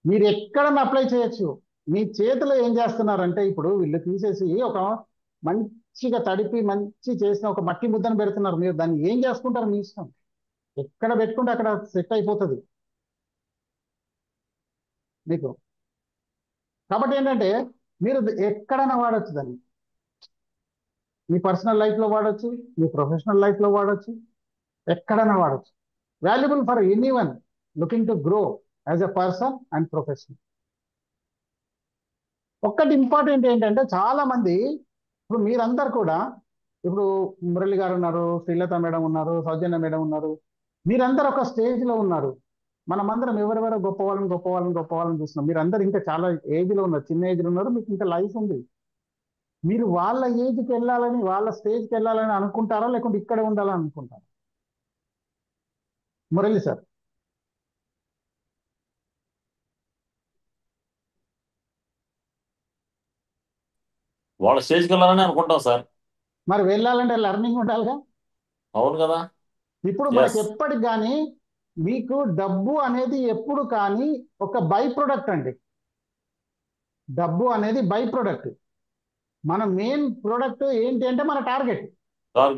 మీరు ఎక్కడన్నా అప్లై చేయొచ్చు. మీ చేతిలో ఏం చేస్తున్నారంటే ఇప్పుడు వీళ్ళు తీసేసి ఒక మంచిగా తడిపి మంచి చేసిన ఒక మట్టి ముద్దను పెడుతున్నారు. మీరు దాన్ని ఏం చేసుకుంటారు మీ ఇష్టం. ఎక్కడ పెట్టుకుంటే అక్కడ సెట్ అయిపోతుంది మీకు. కాబట్టి ఏంటంటే మీరు ఎక్కడైనా వాడచ్చు దాన్ని. మీ పర్సనల్ లైఫ్లో వాడచ్చు, మీ ప్రొఫెషనల్ లైఫ్లో వాడచ్చు, ఎక్కడైనా వాడచ్చు. Valuable for anyone looking to grow as a person and professional. ఒక్కటి ఇంపార్టెంట్ ఏంటంటే చాలా మంది ఇప్పుడు మీరందరు కూడా, ఇప్పుడు మురళి గారు ఉన్నారు, శ్రీలత మేడం ఉన్నారు, సౌజన్య మేడం ఉన్నారు, మీరందరూ ఒక స్టేజ్లో ఉన్నారు. మనమందరం ఎవరెవరో గొప్పవాళ్ళని చూస్తున్నాం. మీరందరూ ఇంకా చాలా ఏజ్లో ఉన్నారు, చిన్న ఏజ్లో ఉన్నారు, మీకు ఇంకా లైఫ్ ఉంది. మీరు వాళ్ళ ఏజ్కి వెళ్ళాలని, వాళ్ళ స్టేజ్కి వెళ్ళాలని అనుకుంటారా, లేకుంటే ఇక్కడే ఉండాలని అనుకుంటారా? మురళి సార్. వాళ్ళ స్టేజ్కి వెళ్ళాలని అనుకుంటాం సార్. మరి వెళ్ళాలంటే లెర్నింగ్ ఉండాలిగా. అవును కదా. ఇప్పుడు మనకి ఎప్పటికి కానీ మీకు డబ్బు అనేది ఎప్పుడు కానీ ఒక బై ప్రొడక్ట్ అండి. డబ్బు అనేది బై ప్రొడక్ట్. మన మెయిన్ ప్రొడక్ట్ ఏంటి అంటే మన టార్గెట్.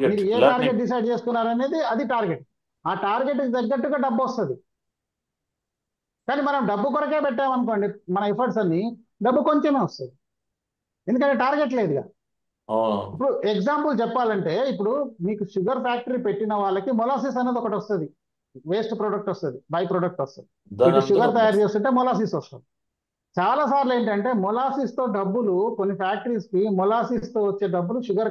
మీరు ఏ టార్గెట్ డిసైడ్ చేసుకున్నారు అనేది అది టార్గెట్. ఆ టార్గెట్కి తగ్గట్టుగా డబ్బు వస్తుంది. కానీ మనం డబ్బు కొరకే పెట్టామనుకోండి మన ఎఫర్ట్స్ అన్ని, డబ్బు కొంచెమే వస్తుంది, ఎందుకంటే టార్గెట్ లేదుగా. ఇప్పుడు ఎగ్జాంపుల్ చెప్పాలంటే ఇప్పుడు మీకు షుగర్ ఫ్యాక్టరీ పెట్టిన వాళ్ళకి మొలాసిస్ అనేది ఒకటి వస్తుంది, వేస్ట్ ప్రొడక్ట్ వస్తుంది, బై ప్రొడక్ట్ వస్తుంది. ఇటు షుగర్ తయారు చేస్తుంటే మొలాసిస్ వస్తుంది. చాలా సార్లు ఏంటంటే మొలాసిస్ తో డబ్బులు కొన్ని ఫ్యాక్టరీస్ కి మొలాసిస్ తో వచ్చే డబ్బులు షుగర్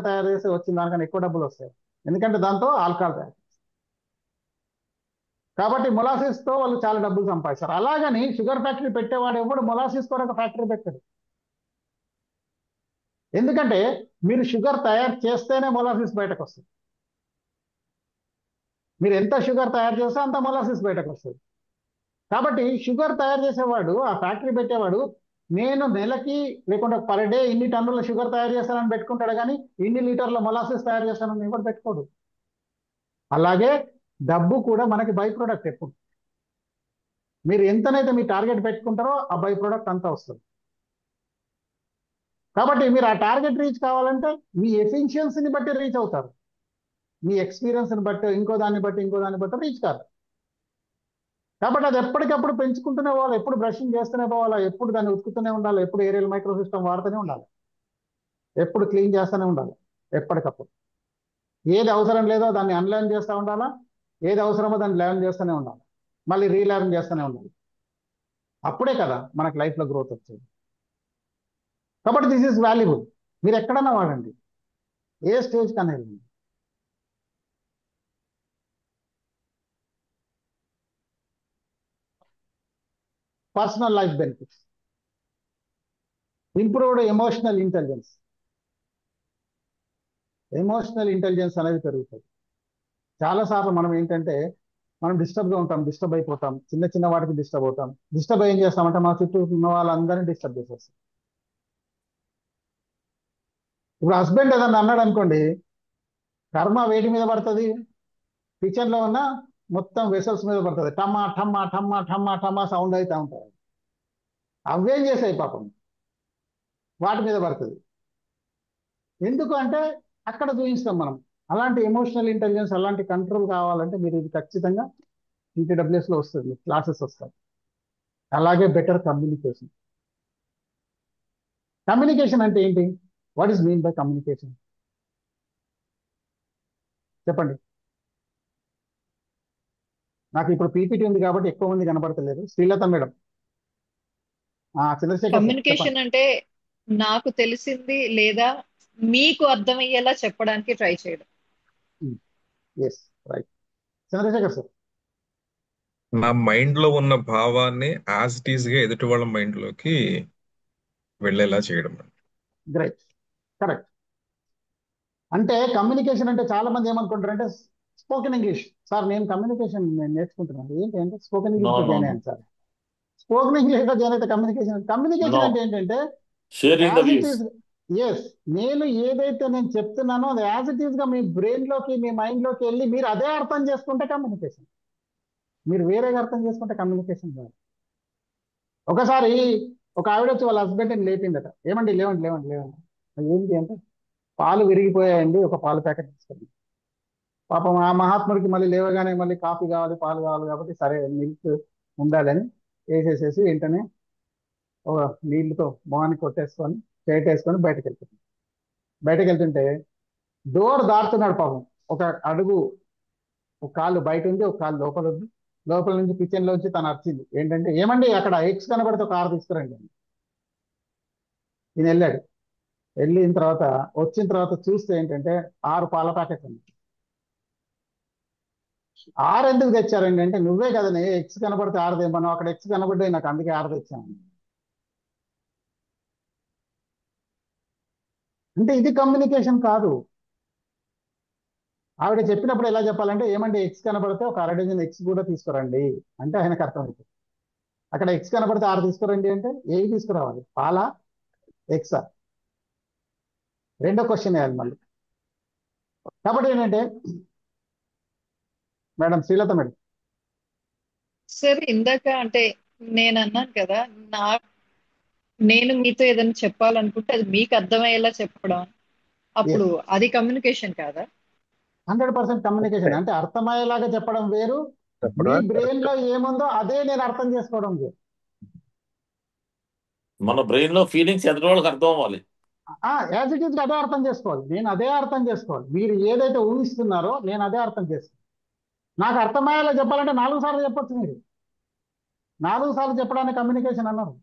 తయారు చేసి వచ్చిన దానికన్నా ఎక్కువ డబ్బులు వస్తాయి, ఎందుకంటే దాంతో ఆల్కహాల్ తయారు. కాబట్టి మొలాసిస్ తో వాళ్ళు చాలా డబ్బులు సంపాదిస్తారు. అలాగని షుగర్ ఫ్యాక్టరీ పెట్టేవాడు ఎవడు మొలాసిస్ తో ఒక ఫ్యాక్టరీ పెట్టాడు. ఎందుకంటే మీరు షుగర్ తయారు చేస్తేనే మొలాసిస్ బయటకు వస్తుంది. మీరు ఎంత షుగర్ తయారు చేస్తే అంత మొలాసిస్ బయటకు వస్తుంది. కాబట్టి షుగర్ తయారు చేసేవాడు, ఆ ఫ్యాక్టరీ పెట్టేవాడు, నేను నెలకి లేకుంటే పర్ డే ఇన్ని టన్నుల షుగర్ తయారు చేస్తానని పెట్టుకుంటాడు, కానీ ఇన్ని లీటర్ల మొలాసిస్ తయారు చేస్తానని ఎవరు పెట్టుకోడు. అలాగే డబ్బు కూడా మనకి బై ప్రోడక్ట్. ఎప్పుడు మీరు ఎంతనైతే మీ టార్గెట్ పెట్టుకుంటారో ఆ బై ప్రోడక్ట్ అంతా వస్తుంది. కాబట్టి మీరు ఆ టార్గెట్ రీచ్ కావాలంటే మీ ఎఫిషియన్సీని బట్టి రీచ్ అవుతారు. మీ ఎక్స్పీరియన్స్ని బట్టి ఇంకో దాన్ని బట్టి రీచ్ కాదు. కాబట్టి అది ఎప్పటికప్పుడు పెంచుకుంటూనే పోవాలి, ఎప్పుడు బ్రషింగ్ చేస్తూనే పోవాలా, ఎప్పుడు దాన్ని ఉతుకుతూనే ఉండాలి, ఎప్పుడు ఏరియల్ మైక్రో సిస్టమ్ వాడుతూనే ఉండాలి, ఎప్పుడు క్లీన్ చేస్తూనే ఉండాలి. ఎప్పటికప్పుడు ఏది అవసరం లేదో దాన్ని అన్లర్న్ చేస్తూ ఉండాలా, ఏది అవసరమో దాన్ని లెర్న్ చేస్తూనే ఉండాలి, మళ్ళీ రీలెర్న్ చేస్తూనే ఉండాలి. అప్పుడే కదా మనకు లైఫ్లో గ్రోత్ వచ్చేది. కాబట్టి దిస్ ఈజ్ వాల్యుబుల్. మీరు ఎక్కడన్నా వాడండి, ఏ స్టేజ్ కన్నా వెళ్ళండి. Personal life benefits, improved emotional intelligence. Emotional intelligence అనేది పెరుగుతుంది. చాలాసార్లు మనం ఏంటంటే మనం డిస్టర్బ్గా ఉంటాం, డిస్టర్బ్ అయిపోతాం, చిన్న చిన్న వాటికి డిస్టర్బ్ అవుతాం. డిస్టర్బ్ ఏం చేస్తామంటే మా చుట్టూ ఉన్న వాళ్ళందరినీ డిస్టర్బ్ చేసేస్తాం. ఇప్పుడు హస్బెండ్ ఏదన్నా అన్నాడు అనుకోండి, కర్మ వేటి మీద పడుతుంది? కిచెన్లో ఉన్న మొత్తం వెసల్స్ మీద పడుతుంది. టమ్మా టమ్మా టమ్మా టమ్మా టమ్మా సౌండ్ అవుతూ ఉంటాయి. అవేం చేసాయి పాపం, వాటి మీద పడుతుంది. ఎందుకు అంటే అక్కడ చూపిస్తాం మనం. అలాంటి ఎమోషనల్ ఇంటెలిజెన్స్, అలాంటి కంట్రోల్ కావాలంటే మీరు ఇది ఖచ్చితంగా టీటీడబ్ల్యూఎస్లో వస్తుంది, క్లాసెస్ వస్తాయి. అలాగే బెటర్ కమ్యూనికేషన్. కమ్యూనికేషన్ అంటే ఏంటి? What is mean by communication? చెప్పండి. నాకు ఇప్పుడు పీపీటీ ఉంది కాబట్టి ఎక్కువ మంది కనబడతలేదు. Srilatha madam, Chandrashekar sir communication చెప్పండి. అంటే నాకు తెలిసింది లేదా మీకు అర్థమయ్యేలా చెప్పడానికి ట్రై చేయడం. Yes, right. చంద్రశేఖర్ సార్. నా మైండ్ లో ఉన్న భావాన్ని యాజ్ ఇట్ ఈస్ గా ఎదుటి వాళ్ళ మైండ్ లోకి వెళ్ళేలా చేయడం. Great, correct. అంటే కమ్యూనికేషన్ అంటే చాలా మంది ఏమనుకుంటారంటే స్పోకెన్ ఇంగ్లీష్. సార్ నేను కమ్యూనికేషన్ నేర్చుకుంటున్నాను. ఏంటి అంటే స్పోకెన్ నో ఇంగ్లీష్ లో నో జాయిన్ నో అయ్యాను సార్. స్పోకెన్ ఇంగ్లీష్ లో జాయిన్ అయితే కమ్యూనికేషన్ నో అంటే ఏంటంటే sharing the as it views. Is. Yes, నేను ఏదైతే నేను చెప్తున్నానో అది యాజ్ ఇట్ ఈస్ గా మీ బ్రెయిన్ లోకి, మీ మైండ్ లోకి వెళ్ళి మీరు అదే అర్థం చేసుకుంటే కమ్యూనికేషన్. మీరు వేరేగా అర్థం చేసుకుంటే కమ్యూనికేషన్ కాదు. ఒకసారి ఒక ఆవిడ వచ్చి వాళ్ళ హస్బెండ్ని లేపిందట. ఏమండి లేవండి లేవండి లేవండి. ఏంటి అంటే పాలు విరిగిపోయాయండి, ఒక పాలు ప్యాకెట్ తీసుకెళ్ళి. పాపం ఆ మహాత్ముడికి మళ్ళీ లేవగానే మళ్ళీ కాఫీ కావాలి, పాలు కావాలి, కాబట్టి సరే మిల్క్ ఉండాలని వేసేసేసి వెంటనే ఒక నీళ్ళతో మొహాన్ని కొట్టేసుకొని చేట్ వేసుకొని బయటకు వెళ్తుంటే డోర్ దాటుతున్నాడు పాపం. ఒక అడుగు, ఒక కాళ్ళు బయట ఉంది, ఒక కాళ్ళు లోపల ఉంది. లోపల నుంచి కిచెన్ లోంచి తను వచ్చింది ఏంటంటే, ఏమండి అక్కడ ఎగ్స్ కనబడితే ఒక 6 తీసుకురండి. ఈయన వెళ్ళాడు. వెళ్ళిన తర్వాత వచ్చిన తర్వాత చూస్తే ఏంటంటే 6 పాల ప్యాకెట్లు ఉంది. 6 ఎందుకు తెచ్చారండి అంటే, నువ్వే కదా ఎగ్స్ కనబడితే 6 తెమ్మన్నావు, అక్కడ ఎగ్స్ కనబడ్డాయి నాకు, అందుకే 6 తెచ్చాను. అంటే ఇది కమ్యూనికేషన్ కాదు. ఆవిడ చెప్పినప్పుడు ఎలా చెప్పాలంటే, ఏమంటే ఎగ్స్ కనబడితే ఒక 1/2 డజన్ ఎగ్స్ కూడా తీసుకురండి అంటే ఆయనకు అర్థమవుతుంది. అక్కడ ఎగ్స్ కనబడితే 6 తీసుకురండి అంటే ఏవి తీసుకురావాలి? పాలా, ఎగ్సా? రెండో క్వశ్చన్ వేయాలి మళ్ళీ. కాబట్టి ఏంటంటే మేడం, శ్రీలత మేడం. సరే, ఇందాక అంటే నేను అన్నాను కదా, నేను మీతో ఏదైనా చెప్పాలనుకుంటే అది మీకు అర్థమయ్యేలా చెప్పడం, అప్పుడు ఎస్, అది కమ్యూనికేషన్ కాదా? 100% కమ్యూనికేషన్. అంటే అర్థమయ్యేలాగా చెప్పడం వేరు, మీ చెప్పడం బ్రెయిన్ కరెక్ట్. లో ఏముందో అదే నేను అర్థం చేసుకోవడం వేరు. మన బ్రెయిన్ లో ఫీలింగ్స్ ఎదుటి వాళ్ళకి అర్థం అవ్వాలి. యాజ్ ఇట్ ఈస్ అదే అర్థం చేసుకోవాలి. నేను అదే అర్థం చేసుకోవాలి. మీరు ఏదైతే ఊహిస్తున్నారో నేను అదే అర్థం చేసుకోవాలి. నాకు అర్థమయ్యేలా చెప్పాలంటే 4 సార్లు చెప్పొచ్చు. మీరు 4 సార్లు చెప్పడానికి కమ్యూనికేషన్ అన్నారు.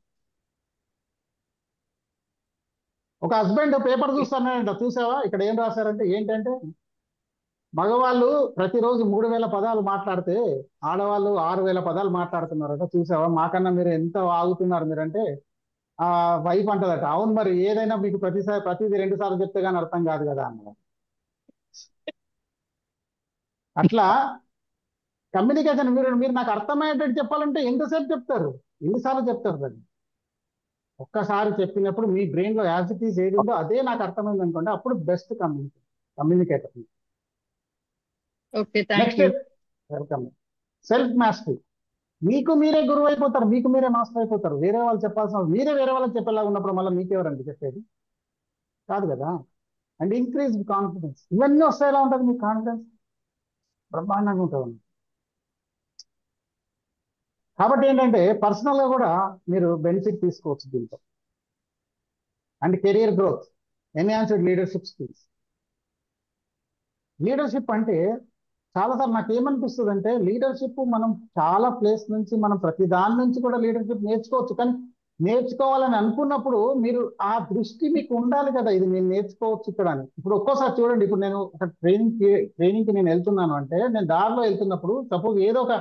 ఒక హస్బెండ్ పేపర్ చూస్తానంట, చూసావా ఇక్కడ ఏం రాశారంటే ఏంటంటే, మగవాళ్ళు ప్రతిరోజు 3000 పదాలు మాట్లాడితే ఆడవాళ్ళు 6000 పదాలు మాట్లాడుతున్నారట, చూసావా, మాకన్నా మీరు ఎంత ఆగుతున్నారు మీరంటే, ఆ వైఫ్ అంటదట, అవును మరి ఏదైనా మీకు ప్రతిదీ 2 సార్లు చెప్తే కానీ అర్థం కాదు కదా అన్నమాట. అట్లా కమ్యూనికేషన్ మీరు నాకు అర్థమయ్యేటట్టు చెప్పాలంటే ఎంతసేపు చెప్తారు, ఎన్నిసార్లు చెప్తారు దాన్ని. ఒక్కసారి చెప్పినప్పుడు మీ బ్రెయిన్ లో యాజ్ ఇట్ ఈస్ ఏది ఉందో అదే నాకు అర్థమైంది అనుకోండి, అప్పుడు best communicator. Okay, thank next you. Welcome. Self mastery. మీకు మీరే గురువు అయిపోతారు, మీకు మీరే మాస్టర్ అయిపోతారు. వేరే వాళ్ళు చెప్పాల్సిన మీరే వేరే వాళ్ళకి చెప్పేలా ఉన్నప్పుడు మళ్ళీ మీకెవరండి చెప్పేది? కాదు కదా. And increase confidence. ఇవన్నీ వస్తే ఎలా ఉంటుంది మీకు కాన్ఫిడెన్స్? బ్రహ్మాండంగా ఉంటుంది. కాబట్టి ఏంటంటే పర్సనల్ గా కూడా మీరు బెనిఫిట్ తీసుకోవచ్చు దీంతో. And career growth, enhanced leadership skills. Leadership అంటే చాలాసార్లు నాకు ఏమనిపిస్తుంది అంటే, లీడర్షిప్ మనం చాలా ప్లేస్ నుంచి మనం ప్రతి దాని నుంచి కూడా లీడర్షిప్ నేర్చుకోవచ్చు. కానీ నేర్చుకోవాలని అనుకున్నప్పుడు మీరు ఆ దృష్టి మీకు ఉండాలి కదా, ఇది నేను నేర్చుకోవచ్చు ఇక్కడ అని. ఇప్పుడు ఒక్కోసారి చూడండి, ఇప్పుడు నేను ఒక ట్రైనింగ్కి నేను వెళ్తున్నాను అంటే, నేను దారిలో వెళ్తున్నప్పుడు సపోజ్ ఏదో ఒక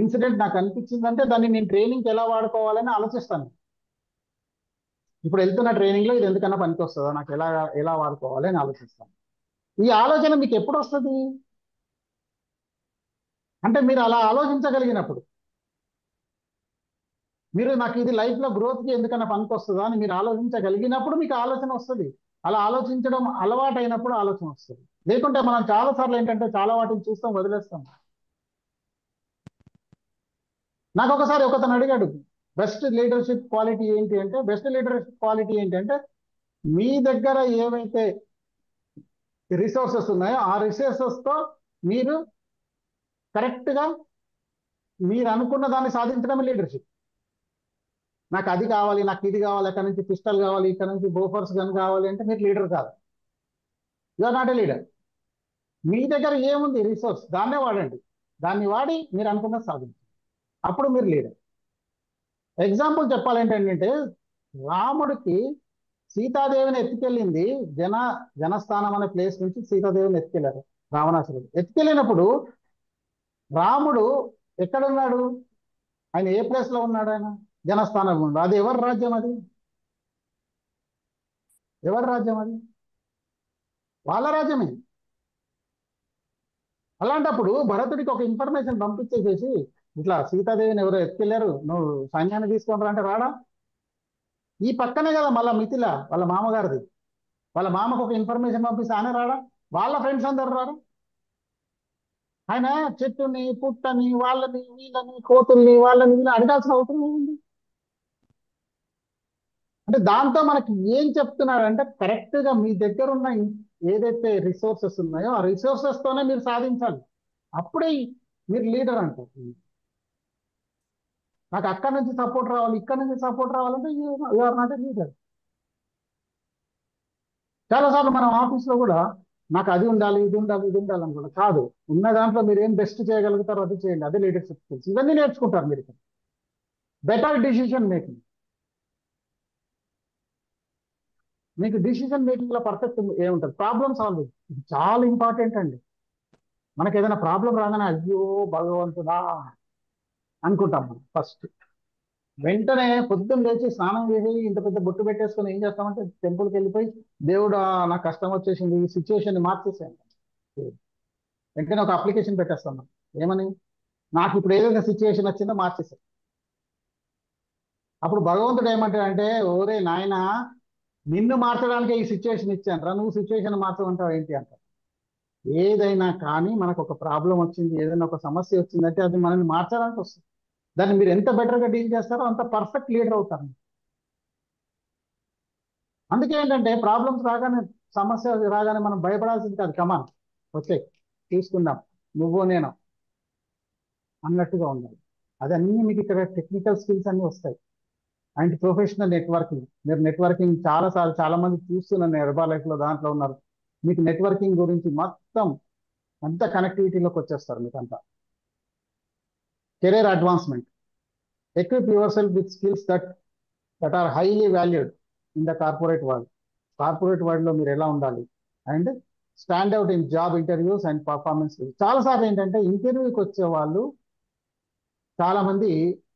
ఇన్సిడెంట్ నాకు అనిపించిందంటే దాన్ని నేను ట్రైనింగ్కి ఎలా వాడుకోవాలని ఆలోచిస్తాను. ఇప్పుడు వెళ్తున్న ట్రైనింగ్లో ఇది ఎందుకన్నా పనికి వస్తుందా, నాకు ఎలా వాడుకోవాలి అని ఆలోచిస్తాను. ఈ ఆలోచన మీకు ఎప్పుడు వస్తుంది అంటే, మీరు అలా ఆలోచించగలిగినప్పుడు, మీరు నాకు ఇది లైఫ్లో గ్రోత్కి ఎందుకన్నా పనికి వస్తుందా అని మీరు ఆలోచించగలిగినప్పుడు మీకు ఆలోచన వస్తుంది. అలా ఆలోచించడం అలవాటు అయినప్పుడు ఆలోచన వస్తుంది. లేకుంటే మనం చాలాసార్లు ఏంటంటే చాలా వాటిని చూస్తాం, వదిలేస్తాం. నాకు ఒకసారి ఒకతను అడిగాడు, బెస్ట్ లీడర్షిప్ క్వాలిటీ ఏంటి అంటే, బెస్ట్ లీడర్షిప్ క్వాలిటీ ఏంటంటే మీ దగ్గర ఏవైతే రిసోర్సెస్ ఉన్నాయో ఆ రిసోర్సెస్తో మీరు కరెక్ట్గా మీరు అనుకున్న దాన్ని సాధించడమే లీడర్షిప్. నాకు అది కావాలి, నాకు ఇది కావాలి, అక్కడ నుంచి పిస్టల్ కావాలి, ఇక్కడ నుంచి బోఫర్స్ గన్ కావాలి అంటే మీరు లీడర్ కాదు. You are not a leader. మీ దగ్గర ఏముంది రిసోర్స్, దాన్నే వాడండి. దాన్ని వాడి మీరు అనుకున్నది సాధించండి, అప్పుడు మీరు లీడర్. ఎగ్జాంపుల్ చెప్పాలంటే, రాముడికి సీతాదేవిని ఎత్తుకెళ్ళింది జనస్థానం అనే ప్లేస్ నుంచి సీతాదేవిని ఎత్తుకెళ్ళారు రావణాసురుడు. ఎత్తుకెళ్ళినప్పుడు రాముడు ఎక్కడున్నాడు, ఆయన ఏ ప్లేస్ లో ఉన్నాడు? ఆయన జనస్థానంలో ఉన్నాడు. అది ఎవరి రాజ్యం? అది ఎవరి రాజ్యం? అది వాళ్ళ రాజ్యమే. అలాంటప్పుడు భరతుడికి ఒక ఇన్ఫర్మేషన్ పంపించేసేసి, ఇట్లా సీతాదేవిని ఎవరో ఎత్తుకెళ్ళారు, నువ్వు సైన్యాన్ని తీసుకుంటారా అంటే రాడా? ఈ పక్కనే కదా మళ్ళా మిథిల వాళ్ళ మామగారిది. వాళ్ళ మామకు ఒక ఇన్ఫర్మేషన్ పంపిస్తే ఆయన రాడా? వాళ్ళ ఫ్రెండ్స్ అందరు రాడా? ఆయన చెట్టుని పుట్టని వాళ్ళని వీళ్ళని కోతుల్ని వాళ్ళని వీళ్ళని అడగాల్సిన అవసరం ఏముంది? అంటే దాంతో మనకి ఏం చెప్తున్నాడంటే, కరెక్ట్ గా మీ దగ్గర ఉన్న ఏదైతే రిసోర్సెస్ ఉన్నాయో ఆ రిసోర్సెస్ తోనే మీరు సాధించాలి. అప్పుడే మీరు లీడర్ అంటారు. నాకు అక్కడి నుంచి సపోర్ట్ రావాలి, ఇక్కడ నుంచి సపోర్ట్ రావాలంటే you are not a leader. చాలాసార్లు మనం ఆఫీస్లో కూడా నాకు అది ఉండాలి, ఇది ఉండాలి, ఇది ఉండాలి అనుకుంటా. కాదు, ఉన్న దాంట్లో మీరు ఏం బెస్ట్ చేయగలుగుతారో అది చేయండి. అదే లీడర్షిప్ స్కిల్స్. ఇవన్నీ నేర్చుకుంటారు మీరు. Better decision making. మీకు డిసిషన్ మేకింగ్ లో పర్ఫెక్ట్ ఏముంటుంది? Problem solving. ఇది చాలా ఇంపార్టెంట్ అండి. మనకి ఏదైనా ప్రాబ్లం రాగానే అయ్యో భగవంతుడా అనుకుంటాం మనం. ఫస్ట్ వెంటనే పొద్దున్న లేచి స్నానం చేసి ఇంత పెద్ద బొట్టు పెట్టేసుకొని ఏం చేస్తామంటే టెంపుల్కి వెళ్ళిపోయి, దేవుడు నాకు కష్టం వచ్చేసింది, ఈ సిచ్యువేషన్ మార్చేసాను. వెంటనే ఒక అప్లికేషన్ పెట్టేస్తాం మనం. ఏమని? నాకు ఇప్పుడు ఏదైతే సిచ్యువేషన్ వచ్చిందో మార్చేసాను. అప్పుడు భగవంతుడు ఏమంటాడంటే, ఓరే నాయనా, నిన్ను మార్చడానికి ఈ సిచ్యువేషన్ ఇచ్చాను రా, నువ్వు సిచ్యువేషన్ మార్చమంటావు ఏంటి అంటారు. ఏదైనా కానీ మనకు ఒక ప్రాబ్లం వచ్చింది, ఏదైనా ఒక సమస్య వచ్చిందంటే అది మనల్ని మార్చడానికి వస్తుంది. దాన్ని మీరు ఎంత బెటర్గా డీల్ చేస్తారో అంత పర్ఫెక్ట్ లీడర్ అవుతారు. అందుకే ఏంటంటే ప్రాబ్లమ్స్ రాగానే, సమస్య రాగానే మనం భయపడాల్సింది కాదు. కమాన్ ఓకే తీసుకుందాం, నువ్వు నేను అన్నట్టుగా ఉండాలి. అది అన్నీ మీకు ఇక్కడ టెక్నికల్ స్కిల్స్ అన్నీ వస్తాయి. And professional networking. మీరు నెట్వర్కింగ్ చాలా మంది చూస్తున్నాను హెర్బల్ లైఫ్లో, దాంట్లో ఉన్నారు. మీకు నెట్వర్కింగ్ గురించి మొత్తం అంత కనెక్టివిటీలోకి వచ్చేస్తారు మీకు అంతా. Career advancement. Equip yourself with skills that are highly valued in the corporate world. Corporate వరల్డ్లో మీరు ఎలా ఉండాలి? And stand out in job interviews and performance. చాలాసార్లు ఏంటంటే ఇంటర్వ్యూకి వచ్చే వాళ్ళు చాలా మంది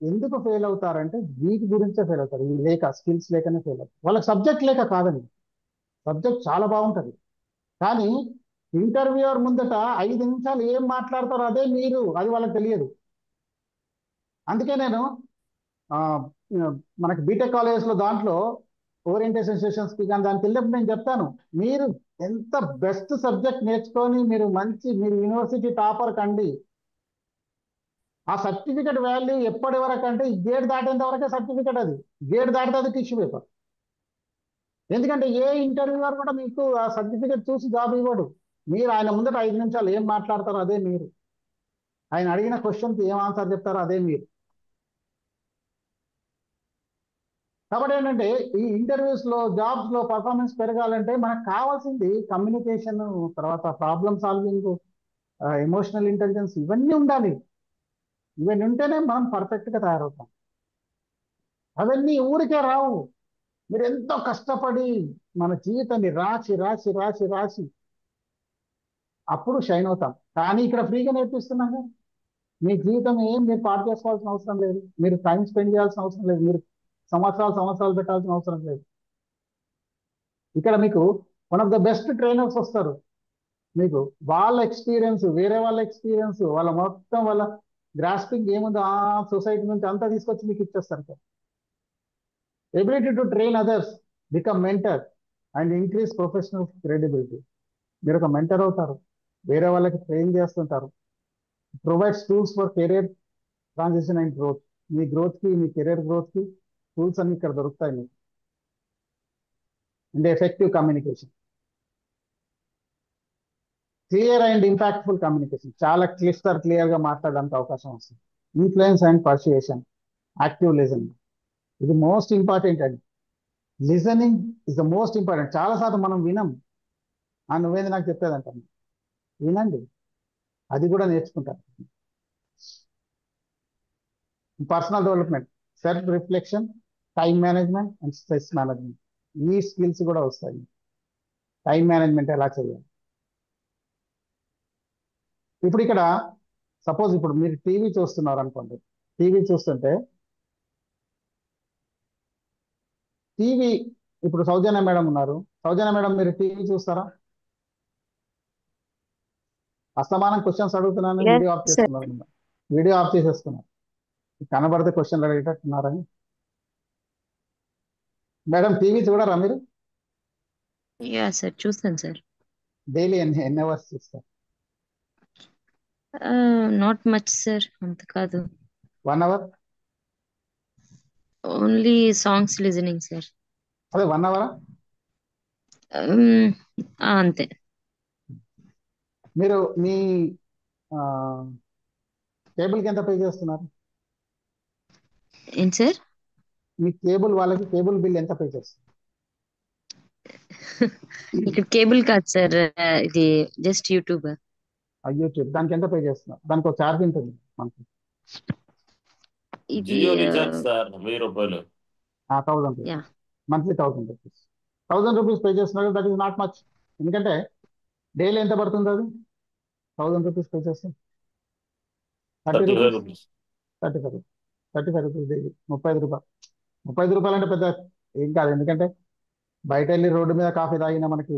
ఎందుకు ఫెయిల్ అవుతారంటే వీటి గురించే ఫెయిల్ అవుతారు. ఈ స్కిల్స్ లేకనే ఫెయిల్ అవుతారు. వాళ్ళకి సబ్జెక్ట్ లేక కాదండి, సబ్జెక్ట్ చాలా బాగుంటుంది. కానీ ఇంటర్వ్యూయర్ ముందట 5 నిమిషాలు ఏం మాట్లాడతారో అదే మీరు, అది వాళ్ళకి తెలియదు. అందుకే నేను ఆ, మనకి బీటెక్ కాలేజెస్లో దాంట్లో ఓరియంటేషన్ సెషన్స్కి కానీ దానికి వెళ్ళినప్పుడు నేను చెప్తాను, మీరు ఎంత బెస్ట్ సబ్జెక్ట్ నేర్చుకొని మీరు యూనివర్సిటీ టాపర్ కండి, ఆ సర్టిఫికెట్ వాల్యూ ఎప్పటి వరకు అంటే ఈ గేట్ దాటేంత వరకే సర్టిఫికెట్, అది గేట్ దాటితే అది టిష్యూ పేపర్. ఎందుకంటే ఏ ఇంటర్వ్యూవర్ కూడా మీకు ఆ సర్టిఫికెట్ చూసి జాబ్ ఇవ్వడు. మీరు ఆయన ముందట 5 నిమిషాలు ఏం మాట్లాడతారో అదే మీరు, ఆయన అడిగిన క్వశ్చన్కి ఏం ఆన్సర్ చెప్తారో అదే మీరు. కాబట్టి ఏంటంటే ఈ ఇంటర్వ్యూస్లో జాబ్స్లో పర్ఫార్మెన్స్ పెరగాలంటే మనకు కావాల్సింది కమ్యూనికేషన్, తర్వాత ప్రాబ్లమ్ సాల్వింగ్, ఎమోషనల్ ఇంటెలిజెన్స్, ఇవన్నీ ఉండాలి. ఇవన్నీ ఉంటేనే మనం పర్ఫెక్ట్గా తయారవుతాం. అవన్నీ ఊరికే రావు. మీరు ఎంతో కష్టపడి మన జీవితాన్ని రాసి రాసి రాసి రాసి అప్పుడు షైన్ అవుతాం. కానీ ఇక్కడ ఫ్రీగా నేర్పిస్తున్నాం కదా, మీ జీవితం ఏం మీరు పాటు చేసుకోవాల్సిన అవసరం లేదు, మీరు టైం స్పెండ్ చేయాల్సిన అవసరం లేదు, మీరు సంవత్సరాలు పెట్టాల్సిన అవసరం లేదు. ఇక్కడ మీకు one of the best trainers వస్తారు, మీకు వాళ్ళ ఎక్స్పీరియన్స్, వేరే వాళ్ళ ఎక్స్పీరియన్స్, వాళ్ళ మొత్తం వాళ్ళ గ్రాస్పింగ్ ఏముందో ఆ సొసైటీ నుంచి అంతా తీసుకొచ్చి మీకు ఇచ్చేస్తారు sir. Ability to train others, become mentor and increase professional credibility. మీరు ఒక మెంటర్ అవుతారు, వేరే వాళ్ళకి ట్రైన్ చేస్తుంటారు. Provides tools for career transition and growth. మీ గ్రోత్కి, మీ కెరీర్ గ్రోత్కి టూల్స్ అన్ని ఇక్కడ దొరుకుతాయి మీకు. And effective communication, clear and impactful communication, చాలా క్లియర్గా మాట్లాడడానికి అవకాశం వస్తుంది. Influence and persuasion, active listening, ఇది మోస్ట్ ఇంపార్టెంట్ అండి. Listening is the most important. చాలాసార్లు మనం వినం, నువ్వేది నాకు చెప్పేదంటాను, వినండి, అది కూడా నేర్చుకుంటారు. Personal development, self reflection, time management and stress management, ఈ స్కిల్స్ కూడా వస్తాయి. టైం మేనేజ్మెంట్ ఎలా చేయాలి. ఇప్పుడు ఇక్కడ సపోజ్ ఇప్పుడు మీరు టీవీ చూస్తున్నారు అనుకోండి, టీవీ చూస్తుంటే టీవీ ఇప్పుడు సౌజన్య మేడం ఉన్నారు, సౌజన్య మేడం మీరు టీవీ చూస్తారా? అస్తమానం క్వశ్చన్స్ అడుగుతున్నాను, వీడియో ఆఫ్ చేస్తున్నారు, వీడియో ఆఫ్ చేసేస్తున్నారు, కనబడితే క్వశ్చన్లు అడిగేటట్టున్నారని. మేడం టీవీ చూడరా మీరు? యా సార్, చూస్తాను సార్. డైలీ ఎన్ని అవర్స్ చూస్తారు? నాట్ మచ్ సార్, అంత కాదు. 1 hour? Only songs listening sir. అదే 1 అవరా? అంతే. మీరు మీ కేబుల్కి ఎంత పే చేస్తున్నారు? ఏంటి సార్? మీ కేబుల్ వాళ్ళకి కేబుల్ బిల్ ఎంత పే చేస్తారు? ఇక్కడ కేబుల్ కాదు సార్, ఇది జస్ట్ యూట్యూబ్. యూట్యూబ్, దానికి ఎంత పే చేస్తున్నారు? దానికి ఒక ఛార్జ్ ఉంటుంది మనకి. ఇది జియో రీఛార్జ్ సార్ 1000 రూపాయలు. 1000 rupees monthly, 1000 rupees. 1000 rupees pay చేస్తున్నారు, దట్ ఈస్ నాట్ మచ్. ఎందుకంటే డైలీ ఎంత పడుతుంది అది? 1000 రూపీస్ పే చేస్తే 35 రూపీస్. 35 రూపీస్ డైలీ, 35 రూపాయలు. 35 రూపాయలు అంటే పెద్ద ఏం కాదు, ఎందుకంటే బయట వెళ్ళి రోడ్డు మీద కాఫీ తాగినా మనకి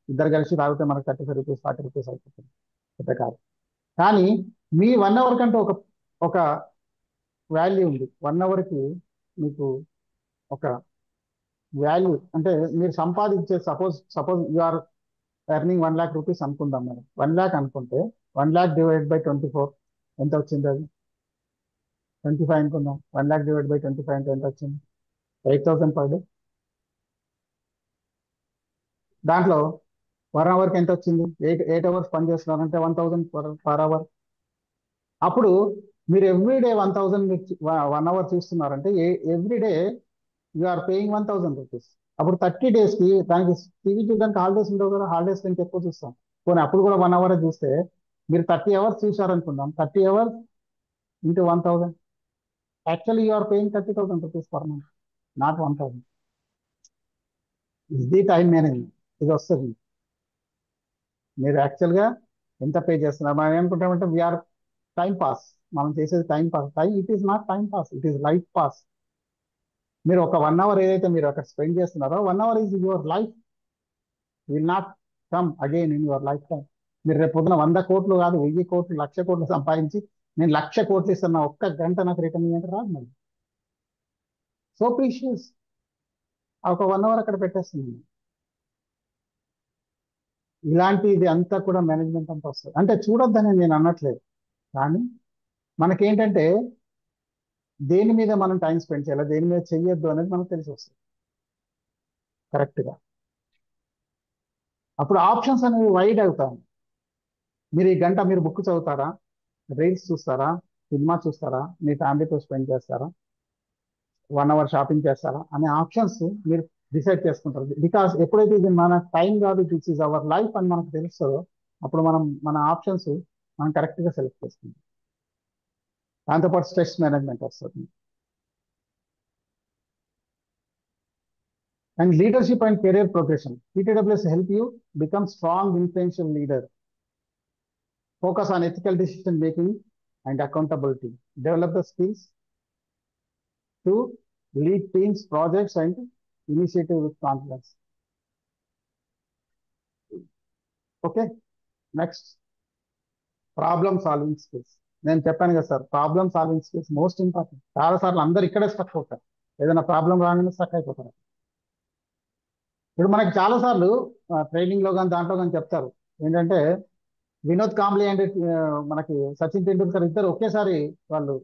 ఇద్దరు కలిసి తాగితే మనకి 35 రూపీస్ 40 రూపీస్ అయిపోతుంది, పెద్ద కాదు. కానీ మీ 1 అవర్ కంటే ఒక వాల్యూ ఉంది. 1 అవర్కి మీకు ఒక వాల్యూ అంటే మీరు సంపాదించే, suppose you are earning 1 lakh rupees అనుకుందాం మేడం. 1 lakh అనుకుంటే 1 lakh డివైడ్ బై 24 ఎంత వచ్చింది? అది 25 అనుకుందాం. 1 lakh డివైడ్ బై 25 అంటే ఎంత వచ్చింది? 8000 పర్ డే. దాంట్లో 1 అవర్కి ఎంత వచ్చింది? 8 అవర్స్ పని చేస్తున్నారంటే 1000 పర్ అవర్. అప్పుడు మీరు ఎవ్రీడే 1000 1 అవర్ చూస్తున్నారంటే everyday you are paying 1000 rupees. అప్పుడు 30 డేస్కి దానికి టీవీ చూడడానికి హాలిడేస్ ఉండవు కదా, హాలిడేస్ కంటే ఎక్కువ చూస్తాం. పోనీ అప్పుడు కూడా 1 అవర్ చూస్తే మీరు 30 అవర్స్ చూసారనుకుందాం, 30 hours into 1000, actually you are paying 30,000 rupees per month, not 1000. ఇది టైం మేనేజ్మెంట్, ఇది వస్తుంది. మీరు యాక్చువల్గా ఎంత పే చేస్తున్నారు? మనం ఏమనుకుంటామంటే వీఆర్ టైం పాస్, మనం చేసేది time pass. It is not time pass, it is life pass. మీరు ఒక 1 అవర్ ఏదైతే మీరు అక్కడ స్పెండ్ చేస్తున్నారో 1 hour is your life, will not come again in your life time. మీరు రేపు పొద్దున 100 కోట్లు కాదు 1000 కోట్లు 1,00,000 కోట్లు సంపాదించి నేను 1,00,000 కోట్లు ఇస్తున్నా, ఒక్క గంట నాకు రిటర్న్ ఇవ్వండి రాదు మళ్ళీ. So precious. ఒక 1 అవర్ అక్కడ పెట్టేస్తుంది. ఇలాంటిది అంతా కూడా మేనేజ్మెంట్ అంతా వస్తుంది. అంటే చూడొద్దని నేను అనట్లేదు, కానీ మనకేంటంటే దేని మీద మనం టైం స్పెండ్ చేయాలి, దేని మీద చెయ్యొద్దు అనేది మనకు తెలిసి వస్తుంది కరెక్ట్గా. అప్పుడు ఆప్షన్స్ అనేవి వైడ్ అవుతాయి. మీరు ఈ గంట మీరు బుక్ చదువుతారా, రీల్స్ చూస్తారా, సినిమా చూస్తారా, మీ ఫ్యామిలీతో స్పెండ్ చేస్తారా, 1 అవర్ షాపింగ్ చేస్తారా అనే ఆప్షన్స్ మీరు డిసైడ్ చేసుకుంటారు. బికాస్ ఎప్పుడైతే ఇది మన టైం కాదు, దిస్ ఈజ్ అవర్ లైఫ్ అని మనకు తెలుస్తుందో అప్పుడు మనం మన ఆప్షన్స్ మనం కరెక్ట్గా సెలెక్ట్ చేసుకుంటాం. దాంతోపాటు స్ట్రెస్ మేనేజ్మెంట్ వస్తుంది. And leadership and career progression. TTWS help you become strong, influential leader. Focus on ethical decision making and accountability. Develop the skills to lead teams, projects, and initiative with confidence. Okay, next, problem solving skills. నేను చెప్పాను కదా sir, problem solving skills most important. చాలా సార్లు అందరు ఇక్కడే స్టక్ అవుతారు, ఏదైనా ప్రాబ్లం రాగానే స్టక్ అయిపోతారు. ఇప్పుడు మనకి చాలా సార్లు ట్రైనింగ్ లో కానీ దాంట్లో కానీ చెప్తారు ఏంటంటే, వినోద్ కాంబ్లీ అండ్ మనకి సచిన్ టెండూల్కర్ ఇద్దరు ఒకేసారి వాళ్ళు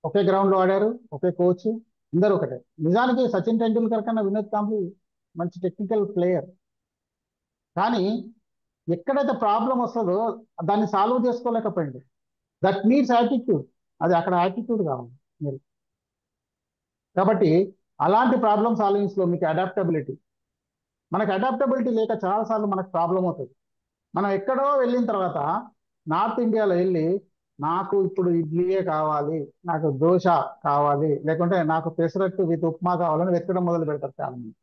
ఒకే గ్రౌండ్ లో ఆడారు, ఒకే కోచ్, అందరూ ఒకటే. నిజానికి సచిన్ టెండూల్కర్ కన్నా వినోద్ కాంబ్లీ మంచి టెక్నికల్ ప్లేయర్, కానీ ఎక్కడైతే ప్రాబ్లం వస్తుందో దాన్ని సాల్వ్ చేసుకోలేకపోయింది. That needs attitude. అది అక్కడ యాటిట్యూడ్ కావాలి మీరు. కాబట్టి అలాంటి ప్రాబ్లమ్ సాల్వింగ్స్ లో మీకు అడాప్టబిలిటీ, మనకు అడాప్టబిలిటీ లేక చాలాసార్లు మనకు ప్రాబ్లం అవుతుంది. మనం ఎక్కడో వెళ్ళిన తర్వాత నార్త్ ఇండియాలో వెళ్ళి నాకు ఇప్పుడు ఇడ్లీయే కావాలి, నాకు దోశ కావాలి, లేకుంటే నాకు పెసరట్టు విత్ ఉప్మా కావాలని వెతకడం మొదలు పెడతారు చాలా మంది.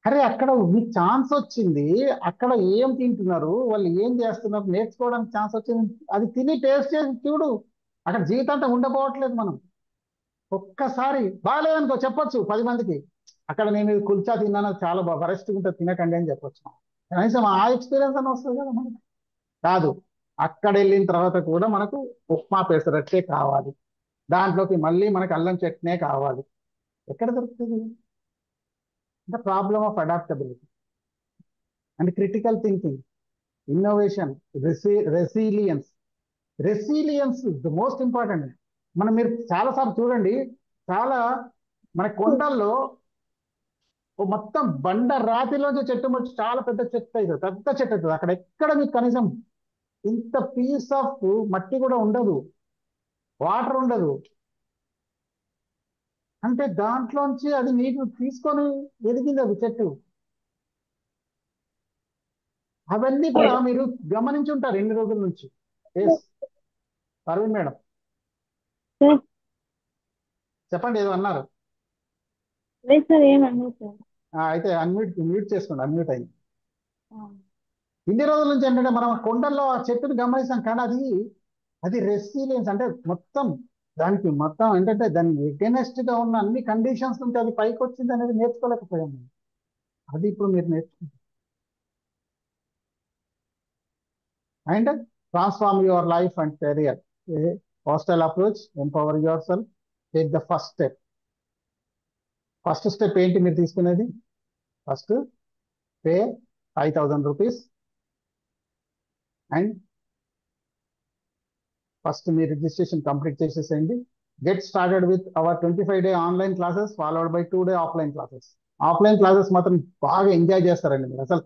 అరే అక్కడ మీకు ఛాన్స్ వచ్చింది, అక్కడ ఏం తింటున్నారు, వాళ్ళు ఏం చేస్తున్నారు నేర్చుకోవడానికి ఛాన్స్ వచ్చింది, అది తిని టేస్ట్ చేసి చూడు. అక్కడ జీవితాంతం ఉండకపోవట్లేదు మనం. ఒక్కసారి బాగాలేదనుకో చెప్పొచ్చు 10 మందికి, అక్కడ నేను కుల్చా తిన్నాను చాలా వరెస్ట్గా ఉంటుంది తినకండి అని చెప్పొచ్చు. కనీసం ఆ ఎక్స్పీరియన్స్ అని వస్తుంది కదా మనకి. కాదు, అక్కడ వెళ్ళిన తర్వాత కూడా మనకు ఉప్మా పెసరట్టే కావాలి, దాంట్లోకి మళ్ళీ మనకు అల్లం చట్నీ కావాలి. ఎక్కడ దొరుకుతుంది? The problem of adaptability and critical thinking, innovation, resilience. Resilience is the most important. మీరు చాలాసార్లు చూడండి, చాలా మన కొండల్లో మొత్తం బండ రాతిలోంచి చెట్టు వచ్చి చాలా పెద్ద చెట్టు అవుతుంది, పెద్ద చెట్టు అవుతుంది. అక్కడ ఎక్కడ మీకు కనీసం ఇంత పీస్ ఆఫ్ మట్టి కూడా ఉండదు, వాటర్ ఉండదు. అంటే దాంట్లోంచి అది నీకు తీసుకొని ఎదిగింది అది చెట్టు. అవన్నీ కూడా మీరు గమనించి ఉంటారు ఎన్ని రోజుల నుంచి. అరవింద్ మేడం చెప్పండి, ఏదో అన్నారు. అయితే మ్యూట్ చేసుకోండి, అన్మ్యూట్ అయింది. ఇన్ని రోజుల నుంచి ఏంటంటే మనం కొండల్లో ఆ చెట్టును గమనిస్తాం, కానీ అది రెసిలియన్స్ అంటే మొత్తం దానికి మొత్తం ఏంటంటే దాని ఎగెనెస్ట్ గా ఉన్న అన్ని కండిషన్స్ నుంచి అది పైకి వచ్చింది అనేది నేర్చుకోలేకపోయాము. అది ఇప్పుడు మీరు నేర్చుకుంటారు. And transform your life and career. Holistic approach, empower yourself, take the first step. First step ఏంటి మీరు తీసుకునేది? First pay 5,000 rupees and first మీ రిజిస్ట్రేషన్ కంప్లీట్ చేసేసేయండి. Get started with our 25-day online classes followed by 2-day offline classes. Offline classes మాత్రం బాగా ఎంజాయ్ చేస్తారండి మీరు. అసలు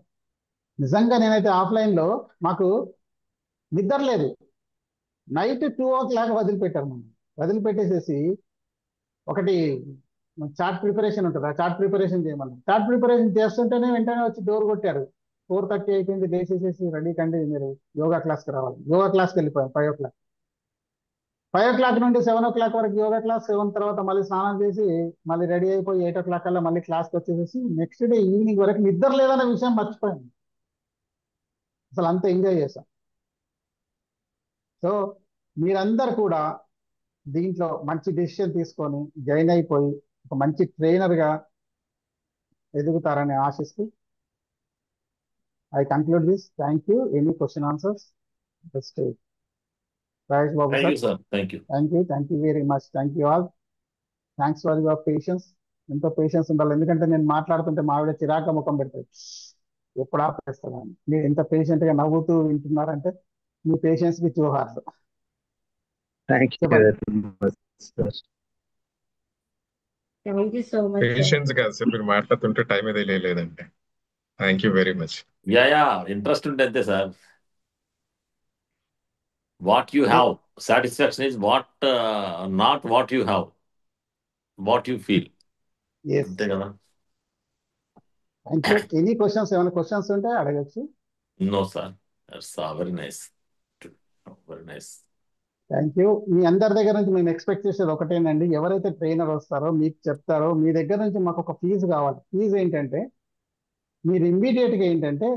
నిజంగా నేనైతే ఆఫ్లైన్లో మాకు నిద్ర లేదు, నైట్ 2 o'clock వదిలిపెట్టారు. మనం వదిలిపెట్టేసేసి ఒకటి చార్ట్ ప్రిపరేషన్ ఉంటుంది, ఆ చార్ట్ ప్రిపరేషన్ చేయమన్నారు. చార్ట్ ప్రిపరేషన్ చేస్తుంటేనే వెంటనే వచ్చి డోర్ కొట్టారు. 4:30 అయిపోయింది, లేచేసేసి రెడీ కండి మీరు యోగా క్లాస్కి రావాలి. యోగా క్లాస్కి వెళ్ళిపోయాం 5 o'clock. 5 o'clock నుండి 7 o'clock వరకు యోగా క్లాస్, 7 తర్వాత మళ్ళీ స్నానం చేసి మళ్ళీ రెడీ అయిపోయి 8 o'clock కల్లా మళ్ళీ క్లాస్కి వచ్చేసేసి నెక్స్ట్ డే ఈవినింగ్ వరకు నిద్ర లేదనే విషయం మర్చిపోయాను. అసలు అంత ఎంజాయ్ చేశాం. సో మీరందరు కూడా దీంట్లో మంచి డెసిషన్ తీసుకొని జాయిన్ అయిపోయి ఒక మంచి ట్రైనర్గా ఎదుగుతారని ఆశిస్తూ I conclude this. Thank you. Any question answers? Just Rajesh Babu thank sir. You sir, thank you. Thank you very much. Thank you all. Thanks for your patience. ఎంతో పేషెన్స్ ఉండాలి, ఎందుకంటే నేను మాట్లాడుతుంటే మా ఆవిడ చిరాక ముఖం పెడతాయి, ఎప్పుడు ఆపేస్తాను. మీరు ఎంత పేషెంట్ గా నవ్వుతూ వింటున్నారంటే మీ పేషెన్స్ కి జోహార్లు. థ్యాంక్ యూ చెప్పండి. Very much sir. Thank you so much sir. Patience కాదు సార్, మీరు మాట్లాడుతుంటే టైం ఏదే లేదంటే. థ్యాంక్ యూ వెరీ మచ్. యా ఇంట్రెస్ట్ ఉంటే అంతే sir. What you have, satisfaction is what, not what you have, what you feel. Yes. అంతే కదా. Thank you. ఎనీ క్వశ్చన్స్, ఏమైనా క్వశ్చన్స్ ఉంటే అడగచ్చు. No sir, that's very nice, very nice. Thank you. మీ అందరి దగ్గర నుంచి మేము ఎక్స్పెక్ట్ చేసేది ఒకటేనండి, ఎవరైతే ట్రైనర్ వస్తారో మీకు చెప్తారో మీ దగ్గర నుంచి మాకు ఒక ఫీజు కావాలి. ఫీజు ఏంటంటే మీరు ఇమ్మీడియట్ గా ఏంటంటే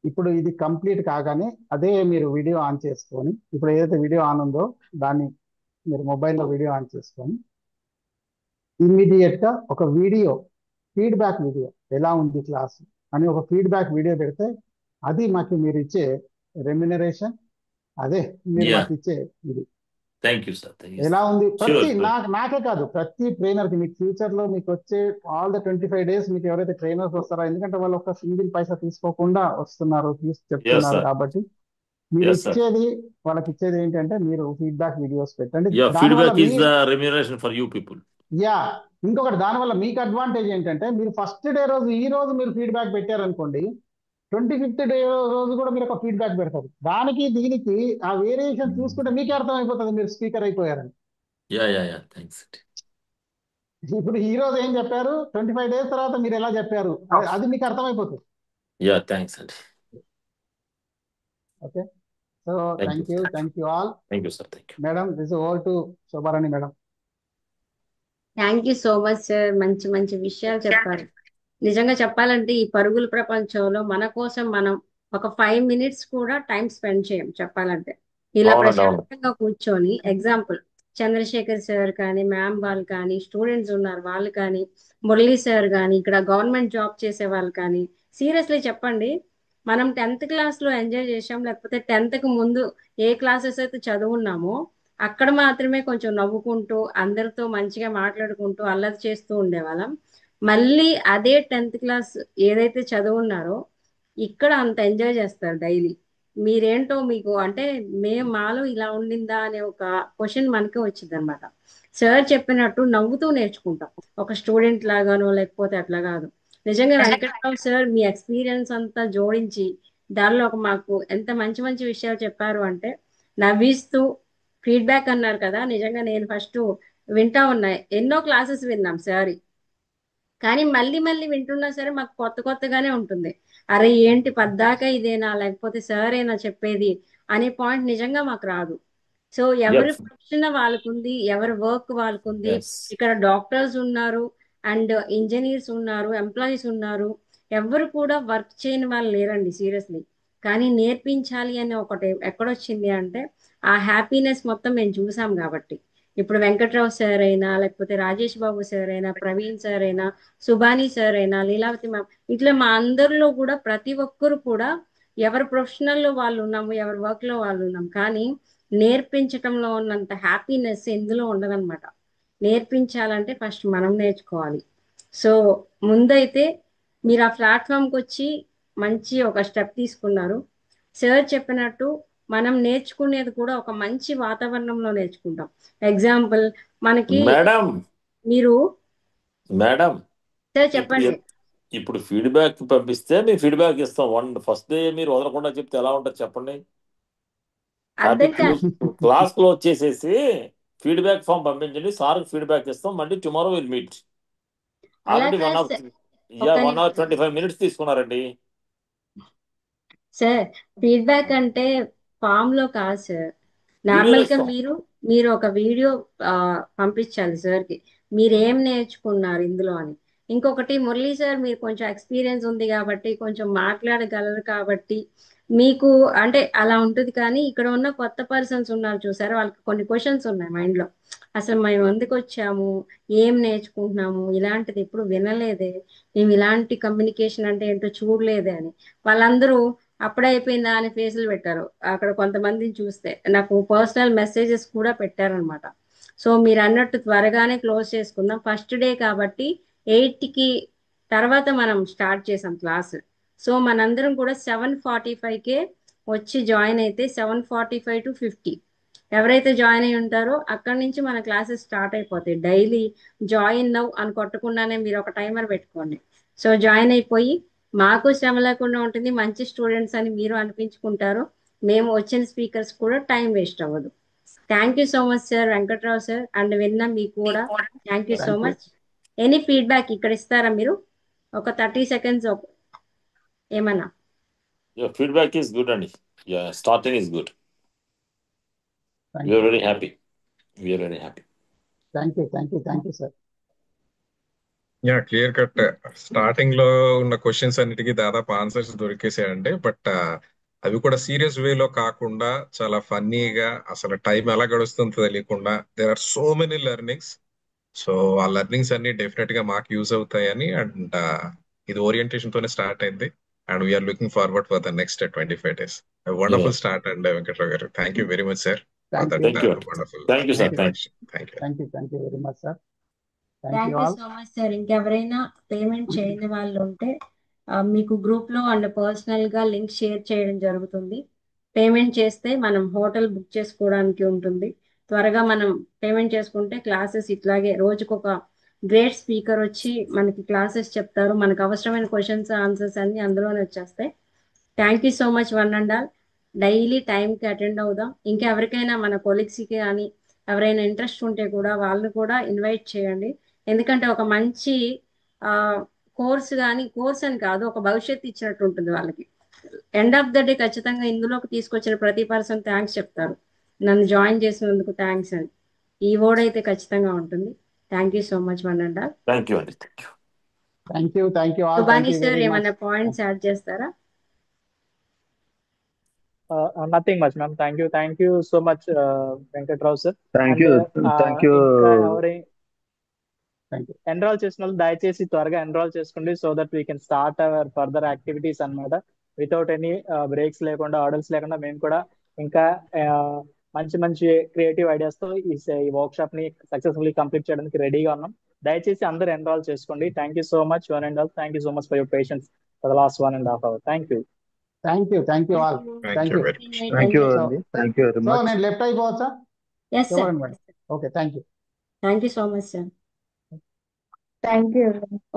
ఇప్పుడు ఇది కంప్లీట్ కాగానే అదే మీరు వీడియో ఆన్ చేసుకొని, ఇప్పుడు ఏదైతే వీడియో ఆన్ ఉందో దాన్ని మీరు మొబైల్లో వీడియో ఆన్ చేసుకొని ఇమ్మీడియట్ గా ఒక వీడియో, ఫీడ్బ్యాక్ వీడియో, ఎలా ఉంది క్లాస్ అని ఒక ఫీడ్బ్యాక్ వీడియో పెడితే అది మాకు మీరు ఇచ్చే రెమ్యునరేషన్, అదే మీరు యా, మాకు ఇచ్చే ఇది. Thank you sir, thank you. ఎలా ఉంది ప్రతి షూర్. నాకే కాదు ప్రతి ట్రైనర్ కి మీకు ఫ్యూచర్ లో మీకు వచ్చే ఆల్ ద 25 days మీకు ఎవరైతే ట్రైనర్స్ వస్తారో, ఎందుకంటే వాళ్ళు ఒక సింగిల్ పైసా తీసుకోకుండా వస్తున్నారు, చెప్తున్నారు సార్, కాబట్టి మీరు ఎస్ సార్. ఇచ్చేది వాళ్ళకి ఇచ్చేది ఏంటంటే మీరు ఫీడ్బ్యాక్ వీడియోస్ పెట్టండి. యా, దానివల్ల feedback me is the remuneration for you people. Yeah ఇంకొకటి దానివల్ల మీకు అడ్వాంటేజ్ ఏంటంటే మీరు ఫస్ట్ డే రోజు ఈ రోజు మీరు ఫీడ్బ్యాక్ పెట్టారనుకోండి, 25th డే రోజు కూడా మీరు ఒక ఫీడ్బ్యాక్ పెడతారు. దానికి దీనికి ఆ వేరియేషన్ చూసుకుంటే మీకే అర్థం అయిపోతుంది మీరు స్పీకర్ అయిపోయారని. Yeah thanks. ఇప్పుడు ఈ రోజు ఏం చెప్పారు, 25 days తర్వాత మీరు ఎలా చెప్పారు, అది మీకు అర్థమైపోతుంది. యా థ్యాంక్స్ అండి. Okay, so thank you, thank you all. Thank you sir, thank you. Madam, this over to Shobharani madam. Thank you so much sir. మంచి మంచి విషయాలు చెప్పారు. నిజంగా చెప్పాలంటే ఈ పరుగుల ప్రపంచంలో మన కోసం మనం ఒక 5 minutes కూడా టైం స్పెండ్ చేయం చెప్పాలంటే. ఇలా అవునండి, అవును. ప్రశాంతంగా కూర్చొని ఎగ్జాంపుల్ చంద్రశేఖర్ సార్ కానీ, మ్యామ్ వాళ్ళు కానీ, స్టూడెంట్స్ ఉన్నారు వాళ్ళు కానీ, మురళీ సార్ కానీ, ఇక్కడ గవర్నమెంట్ జాబ్ చేసే వాళ్ళు కానీ, సీరియస్లీ చెప్పండి, మనం 10th క్లాస్లో ఎంజాయ్ చేసాం, లేకపోతే 10th కు ముందు ఏ క్లాసెస్ అయితే చదువున్నామో అక్కడ మాత్రమే కొంచెం నవ్వుకుంటూ అందరితో మంచిగా మాట్లాడుకుంటూ అల్లరి చేస్తూ ఉండేవాళ్ళం. మళ్ళీ అదే 10th క్లాస్ ఏదైతే చదువున్నారో ఇక్కడ అంత ఎంజాయ్ చేస్తారు డైలీ. మీరేంటో మీకు అంటే మాలో ఇలా ఉండిందా అనే ఒక క్వశ్చన్ మనకే వచ్చింది అనమాట. సార్ చెప్పినట్టు నవ్వుతూ నేర్చుకుంటాం, ఒక స్టూడెంట్ లాగానో లేకపోతే అట్లా కాదు. నిజంగా వెంకట్రావు సార్ మీ ఎక్స్పీరియన్స్ అంతా జోడించి దానిలో ఒక మాకు ఎంత మంచి మంచి విషయాలు చెప్పారు అంటే, నవ్విస్తూ ఫీడ్బ్యాక్ అన్నారు కదా, నిజంగా నేను ఫస్ట్ వింటా ఉన్నా, ఎన్నో క్లాసెస్ విన్నాం సార్, కానీ మళ్ళీ మళ్ళీ వింటున్నా సరే మాకు కొత్త కొత్తగానే ఉంటుంది. అరే ఏంటి పద్దాకా ఇదేనా, లేకపోతే సార్ ఏనా చెప్పేది అనే పాయింట్ నిజంగా మాకు రాదు. సో ఎవరి Yes. ప్రొఫెషన్ వాళ్ళకుంది, ఎవరి వర్క్ వాళ్ళకుంది. Yes. ఇక్కడ డాక్టర్స్ ఉన్నారు అండ్ ఇంజనీర్స్ ఉన్నారు, ఎంప్లాయీస్ ఉన్నారు, ఎవరు కూడా వర్క్ చేయని వాళ్ళు లేరండి సీరియస్లీ. కానీ నేర్పించాలి అని ఒకటి ఎక్కడొచ్చింది అంటే ఆ హ్యాపీనెస్ మొత్తం మేము చూసాం కాబట్టి. ఇప్పుడు వెంకట్రావు సార్ అయినా, లేకపోతే రాజేష్ బాబు సార్ అయినా, ప్రవీణ్ సార్ అయినా, సుబాని సార్ అయినా, లీలావతి మ్యామ్, ఇట్లా మా అందరిలో కూడా ప్రతి ఒక్కరు కూడా ఎవరి ప్రొఫెషనల్లో వాళ్ళు ఉన్నాము, ఎవరి వర్క్ లో వాళ్ళు ఉన్నాం, కానీ నేర్పించటంలో ఉన్నంత హ్యాపీనెస్ ఎందులో ఉండదన్నమాట. నేర్పించాలంటే ఫస్ట్ మనం నేర్చుకోవాలి. సో ముందైతే మీరు ఆ ప్లాట్ఫామ్కి వచ్చి మంచి ఒక స్టెప్ తీసుకున్నారు. సార్ చెప్పినట్టు మనం నేర్చుకునేది కూడా ఒక మంచి వాతావరణంలో నేర్చుకుంటాం. ఎగ్జాంపుల్ మనకి మేడం మీరు మేడం సార్ ఇప్పుడు చెప్పండి. ఇప్పుడు ఫీడ్బ్యాక్ పంపిస్తే మేము ఫీడ్బ్యాక్ ఇస్తాం. ఫస్ట్ డే మీరు వదలకుండా చెప్తే ఎలా ఉంటుంది చెప్పండి. అర్థం కాదు క్లాస్ లో వచ్చేసేసి ఫీడ్బ్యాక్ ఫామ్ పంపించండి, సార్ ఫీడ్బ్యాక్ ఇస్తాం, మళ్ళీ టుమారో విల్ మీట్. అలా ఆల్రెడీ కాదు 1 సార్. hour ఒక్క 1 hour 25 minutes తీసుకున్నారండి. సార్ ఫీడ్బ్యాక్ అంటే ఫామ్ లో కాదు సార్. వీడియోలో నార్మల్ గా ఇస్తాం. మీరు ఒక వీడియో పంపించాలి సార్ కి, మీరు ఏం నేర్చుకున్నారు ఇందులో అని. ఇంకొకటి మురళీ సార్ మీరు కొంచెం ఎక్స్పీరియన్స్ ఉంది కాబట్టి కొంచెం మాట్లాడగలరు కాబట్టి మీకు అంటే అలా ఉంటుంది. కానీ ఇక్కడ ఉన్న కొత్త పర్సన్స్ ఉన్నారు చూసారు, వాళ్ళకి కొన్ని క్వశ్చన్స్ ఉన్నాయి మైండ్లో. అసలు మేము ఎందుకు వచ్చాము, ఏం నేర్చుకుంటున్నాము, ఇలాంటిది ఎప్పుడు వినలేదే, మేము ఇలాంటి కమ్యూనికేషన్ అంటే ఏంటో చూడలేదే అని వాళ్ళందరూ అప్పుడే అయిపోయిందా అని ఫేసులు పెట్టారు. అక్కడ కొంతమందిని చూస్తే నాకు పర్సనల్ మెసేజెస్ కూడా పెట్టారనమాట. సో మీరు అన్నట్టు త్వరగానే క్లోజ్ చేసుకుందాం. ఫస్ట్ డే కాబట్టి 8కి తర్వాత మనం స్టార్ట్ చేసాం క్లాస్. సో మనందరం కూడా 7:45కే వచ్చి జాయిన్ అయితే 7:45 to 50 ఎవరైతే జాయిన్ అయి ఉంటారో అక్కడి నుంచి మన క్లాసెస్ స్టార్ట్ అయిపోతాయి. డైలీ జాయిన్ నౌ అని కొట్టకుండానే మీరు ఒక టైమర్ పెట్టుకోండి. సో జాయిన్ అయిపోయి మాకు శ్రమ లేకుండా ఉంటుంది, మంచి స్టూడెంట్స్ అని మీరు అనిపించుకుంటారు, మేము వచ్చిన స్పీకర్స్ కూడా టైం వేస్ట్ అవ్వదు. Thank you so much sir, Venkatrao sir, and విన్న మీకు కూడా thank you so thank you. Much. Any feedback ఇక్కడ ఇస్తారా మీరు? ఒక 30 సెకండ్స్ ఏమన్నా? Your feedback is good, and yeah, starting is good. Thank We you are very happy. We are very happy. Thank you sir. Yeah, clear cut starting లో ఉన్న క్వశ్చన్స్ అన్నిటికీ దాదాపు ఆన్సర్స్ దొరికేసాయండి. బట్ అవి కూడా సీరియస్ వేలో కాకుండా చాలా ఫన్నీగా, అసలు టైం ఎలా గడుస్తుందో తెలియకుండా, there are so many learnings. So ఆ లెర్నింగ్స్ అన్ని డెఫినెట్ గా మాకు యూజ్ అవుతాయని, అండ్ ఇది ఓరియంటేషన్ తోనే స్టార్ట్ అయింది. And we're looking forward for the next 25 days. Wonderful Yes. Start and Venkatrao గారు, thank you very much sir for thank you that Thank you. Wonderful Thank you, sir. Thank introduction. Thank you. Thank you very much sir. Thank thank you you all. So much sir. ఇంకెవరైనా పేమెంట్ చేయని వాళ్ళు ఉంటే మీకు గ్రూప్ లో అండ్ పర్సనల్ గా లింక్ షేర్ చేయడం జరుగుతుంది. పేమెంట్ చేస్తే మనం హోటల్ బుక్ చేసుకోవడానికి ఉంటుంది. త్వరగా మనం పేమెంట్ చేసుకుంటే క్లాసెస్ ఇట్లాగే రోజుకొక గ్రేట్ స్పీకర్ వచ్చి మనకి క్లాసెస్ చెప్తారు. మనకు అవసరమైన క్వశ్చన్స్ ఆన్సర్స్ అన్ని అందులోనే వచ్చేస్తాయి. Thank you so much one and all. Daily టైంకి అటెండ్ అవుదాం. ఇంకా ఎవరికైనా మన కొలీగ్స్కి కానీ ఎవరైనా ఇంట్రెస్ట్ ఉంటే కూడా వాళ్ళని కూడా ఇన్వైట్ చేయండి. ఎందుకంటే ఒక మంచి కోర్స్ కానీ, కోర్స్ అని కాదు, ఒక భవిష్యత్తు ఇచ్చినట్టు ఉంటుంది వాళ్ళకి. ఎండ్ ఆఫ్ ద డే ఖచ్చితంగా ఇందులోకి తీసుకొచ్చిన ప్రతి పర్సన్ థ్యాంక్స్ చెప్తారు, నన్ను జాయిన్ చేసినందుకు థ్యాంక్స్ అని. ఈ వర్డ్ అయితే ఖచ్చితంగా ఉంటుంది. Thank you so much one and all. Thank you, Andy. Thank you. Thank you all. Thank Subani you sir very much. ఏమైనా పాయింట్స్ యాడ్ చేస్తారా? Nothing much, ma'am. Thank you so much, Venkatrao sir. Thank And you. Thank you. ఇంకా ఎవరి థ్యాంక్ యూ. ఎన్రోల్ చేసిన వాళ్ళు దయచేసి త్వరగా ఎన్రోల్ చేసుకోండి, so that we can start our further activities అన్నమాట. వితౌట్ ఎనీ బ్రేక్స్ లేకుండా, ఆర్డర్స్ లేకుండా మేము కూడా ఇంకా మంచి మంచి క్రియేటివ్ ఐడియాస్ తో ఈ వర్క్ షాప్ ని సక్సెస్ఫుల్లీ కంప్లీట్ చేయడానికి రెడీగా ఉన్నాం. దయచేసి అందరూ ఎన్రోల్ చేసుకోండి. Thank you so much one and all. Thank you so much for your patience for the last 1.5 hours. Thank you. Thank you all. Thank thank you you. Very much. Thank you so అండి. Thank you very so much. నేను లెఫ్ట్ అయిపోవచ్చా? Yes sir. ఎవరండి madam? Okay, thank you. Thank you so much sir. Thank you.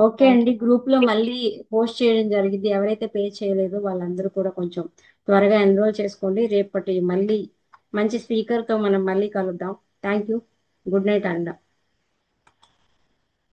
Okay అండి, గ్రూప్ లో మళ్ళీ పోస్ట్ చేయడం జరిగింది. ఎవరైతే పే చేయలేదో వాళ్ళందరూ కూడా కొంచెం త్వరగా ఎన్రోల్ చేసుకోండి. రేపటి మళ్ళీ మంచి స్పీకర్ తో మనం మళ్ళీ కలుద్దాం. Thank you. గుడ్ నైట్ అండ.